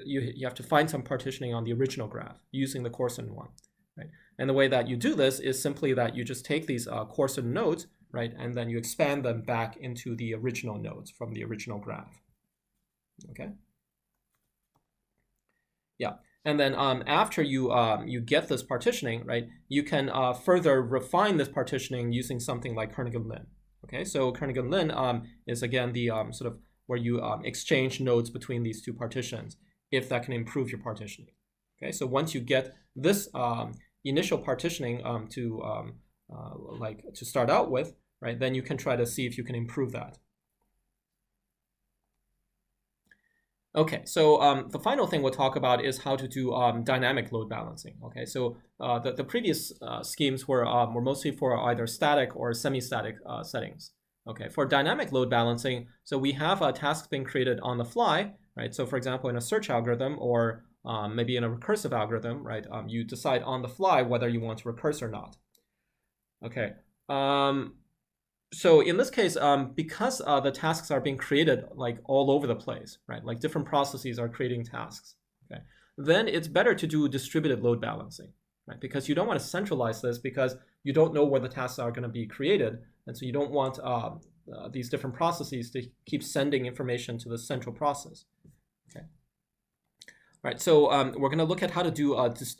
S1: you have to find some partitioning on the original graph using the coarsen one, right? And the way that you do this is simply that you just take these coarsen nodes, right, and then you expand them back into the original nodes from the original graph. Okay. Yeah. And then after you get this partitioning, right, you can further refine this partitioning using something like Kernighan-Lin. Okay, so Kernighan-Lin is again the sort of where you exchange nodes between these two partitions, if that can improve your partitioning. Okay, so once you get this initial partitioning to start out with, right, then you can try to see if you can improve that. Okay, so the final thing we'll talk about is how to do dynamic load balancing. Okay, so the previous schemes were mostly for either static or semi-static settings. Okay, for dynamic load balancing, so we have tasks being created on the fly, right? So for example, in a search algorithm or maybe in a recursive algorithm, right? You decide on the fly whether you want to recurse or not. Okay. So in this case, because the tasks are being created like all over the place, right? Like different processes are creating tasks, okay? Then it's better to do distributed load balancing, right? Because you don't want to centralize this because you don't know where the tasks are going to be created. And so you don't want these different processes to keep sending information to the central process, okay? All right, so we're going to look at how to do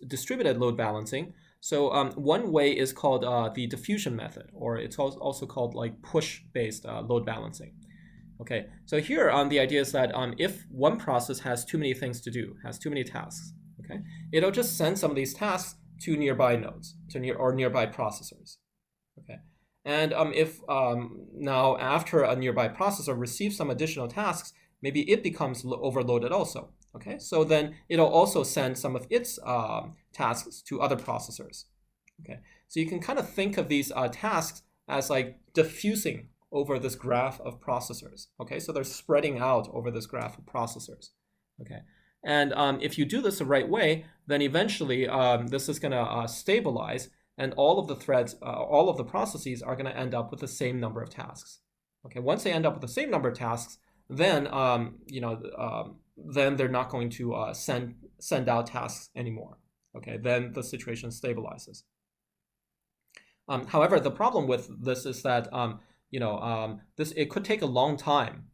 S1: distributed load balancing. So one way is called the diffusion method, or it's also called like push-based load balancing. Okay, so here the idea is that if one process has too many things to do, has too many tasks, okay, it'll just send some of these tasks to nearby nodes, to nearby processors. Okay, and if now after a nearby processor receives some additional tasks, maybe it becomes overloaded also. Okay, so then it'll also send some of its tasks to other processors. Okay, so you can kind of think of these tasks as like diffusing over this graph of processors. Okay, so they're spreading out over this graph of processors. Okay, and if you do this the right way, then eventually this is going to stabilize, and all of the threads, all of the processes are going to end up with the same number of tasks. Okay, once they end up with the same number of tasks, then then they're not going to send out tasks anymore. Okay, then the situation stabilizes. However, the problem with this is that it could take a long time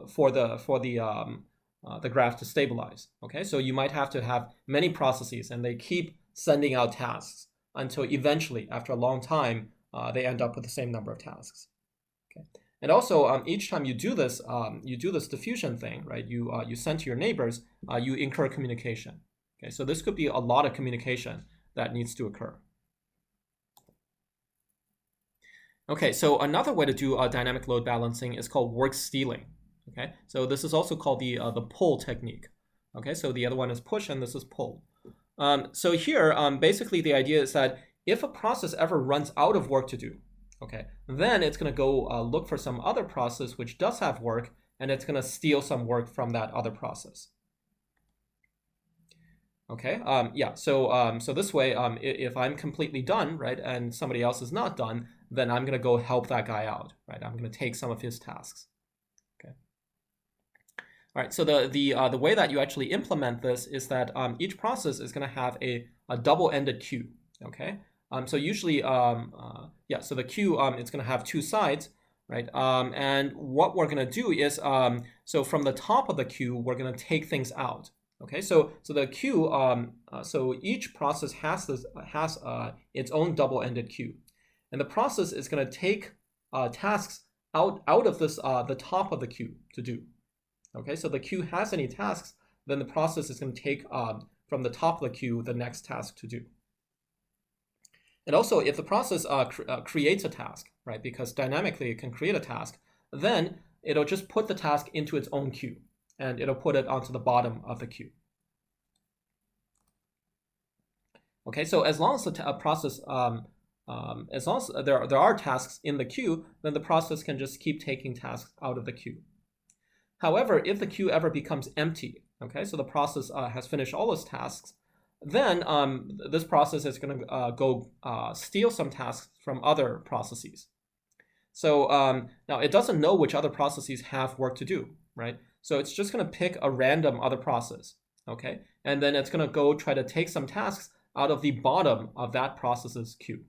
S1: for the graph to stabilize. Okay, so you might have to have many processes, and they keep sending out tasks until eventually, after a long time, they end up with the same number of tasks. Okay. And also, each time you do this diffusion thing, right? You send to your neighbors, you incur communication. Okay, so this could be a lot of communication that needs to occur. Okay, so another way to do dynamic load balancing is called work stealing. Okay, so this is also called the pull technique. Okay, so the other one is push, and this is pull. So here, basically, the idea is that if a process ever runs out of work to do, okay, then it's going to go look for some other process which does have work, and it's going to steal some work from that other process. Okay, yeah, so this way, if I'm completely done, right, and somebody else is not done, then I'm going to go help that guy out, right? I'm going to take some of his tasks. Okay. All right, so the way that you actually implement this is that each process is going to have a double-ended queue, okay? So usually, yeah, so the queue, it's going to have two sides, right? And what we're going to do is, so from the top of the queue, we're going to take things out. Okay, so the queue, so each process has its own double-ended queue, and the process is going to take tasks out of this the top of the queue to do. Okay, so the queue has any tasks, then the process is going to take from the top of the queue the next task to do. And also, if the process creates a task, right, because dynamically it can create a task, then it'll just put the task into its own queue, and it'll put it onto the bottom of the queue. Okay, so as long as the process, as long as there are tasks in the queue, then the process can just keep taking tasks out of the queue. However, if the queue ever becomes empty, okay, so the process has finished all its tasks, then this process is going to go steal some tasks from other processes. So now it doesn't know which other processes have work to do, right? So it's just going to pick a random other process, okay? And then it's going to go try to take some tasks out of the bottom of that process's queue.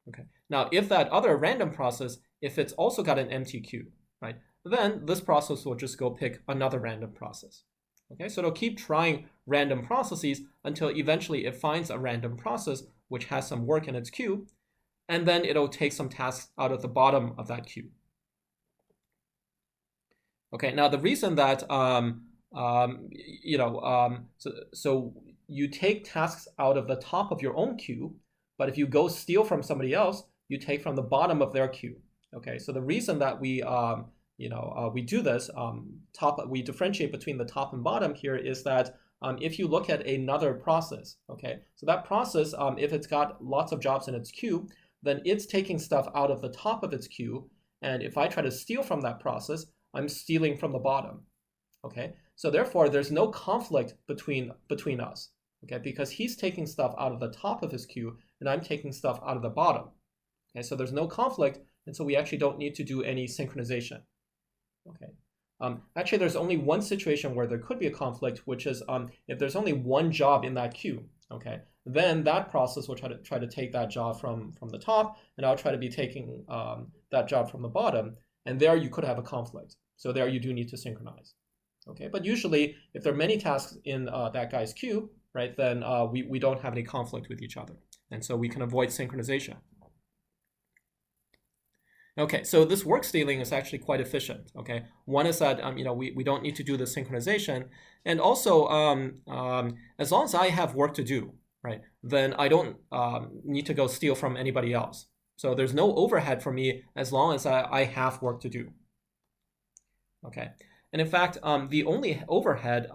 S1: Okay. Now, if that other random process, if it's also got an empty queue, right, then this process will just go pick another random process. Okay, so it'll keep trying random processes until eventually it finds a random process which has some work in its queue, and then it'll take some tasks out of the bottom of that queue. Okay, now the reason that so you take tasks out of the top of your own queue, but if you go steal from somebody else, you take from the bottom of their queue. Okay, so the reason that we we do this, we differentiate between the top and bottom here is that if you look at another process, okay, so that process, if it's got lots of jobs in its queue, then it's taking stuff out of the top of its queue, and if I try to steal from that process, I'm stealing from the bottom. Okay, so therefore there's no conflict between us. Okay, because he's taking stuff out of the top of his queue and I'm taking stuff out of the bottom. Okay, so there's no conflict, and so we actually don't need to do any synchronization. Okay. Actually, there's only one situation where there could be a conflict, which is if there's only one job in that queue. Okay, then that process will try to take that job from the top, and I'll try to be taking that job from the bottom, and there you could have a conflict. So there you do need to synchronize. Okay, but usually if there are many tasks in that guy's queue, right, then we don't have any conflict with each other, and so we can avoid synchronization. Okay, so this work stealing is actually quite efficient. Okay, one is that we don't need to do the synchronization, and also as long as I have work to do, right, then I don't need to go steal from anybody else. So there's no overhead for me as long as I have work to do. Okay, and in fact, the only overhead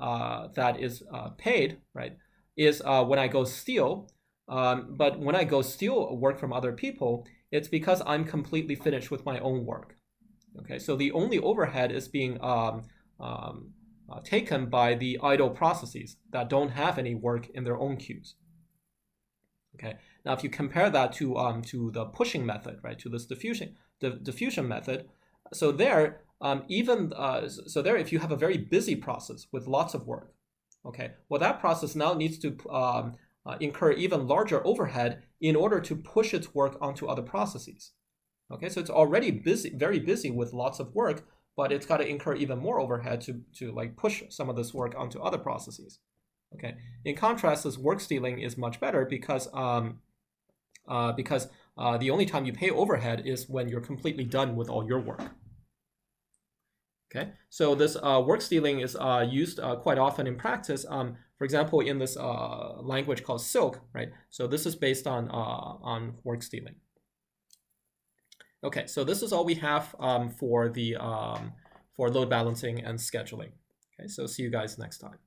S1: that is paid, right, is when I go steal. But when I go steal work from other people, it's because I'm completely finished with my own work. Okay, so the only overhead is being taken by the idle processes that don't have any work in their own queues. Okay, now if you compare that to the pushing method, right, to this diffusion method, so there if you have a very busy process with lots of work, okay, well that process now needs to incur even larger overhead in order to push its work onto other processes. Okay, so it's already busy, very busy with lots of work, but it's got to incur even more overhead to like push some of this work onto other processes. Okay, in contrast, this work stealing is much better because the only time you pay overhead is when you're completely done with all your work. Okay, so this work stealing is used quite often in practice. For example, in this language called Silk, right? So this is based on work stealing. Okay, so this is all we have for load balancing and scheduling. Okay, so see you guys next time.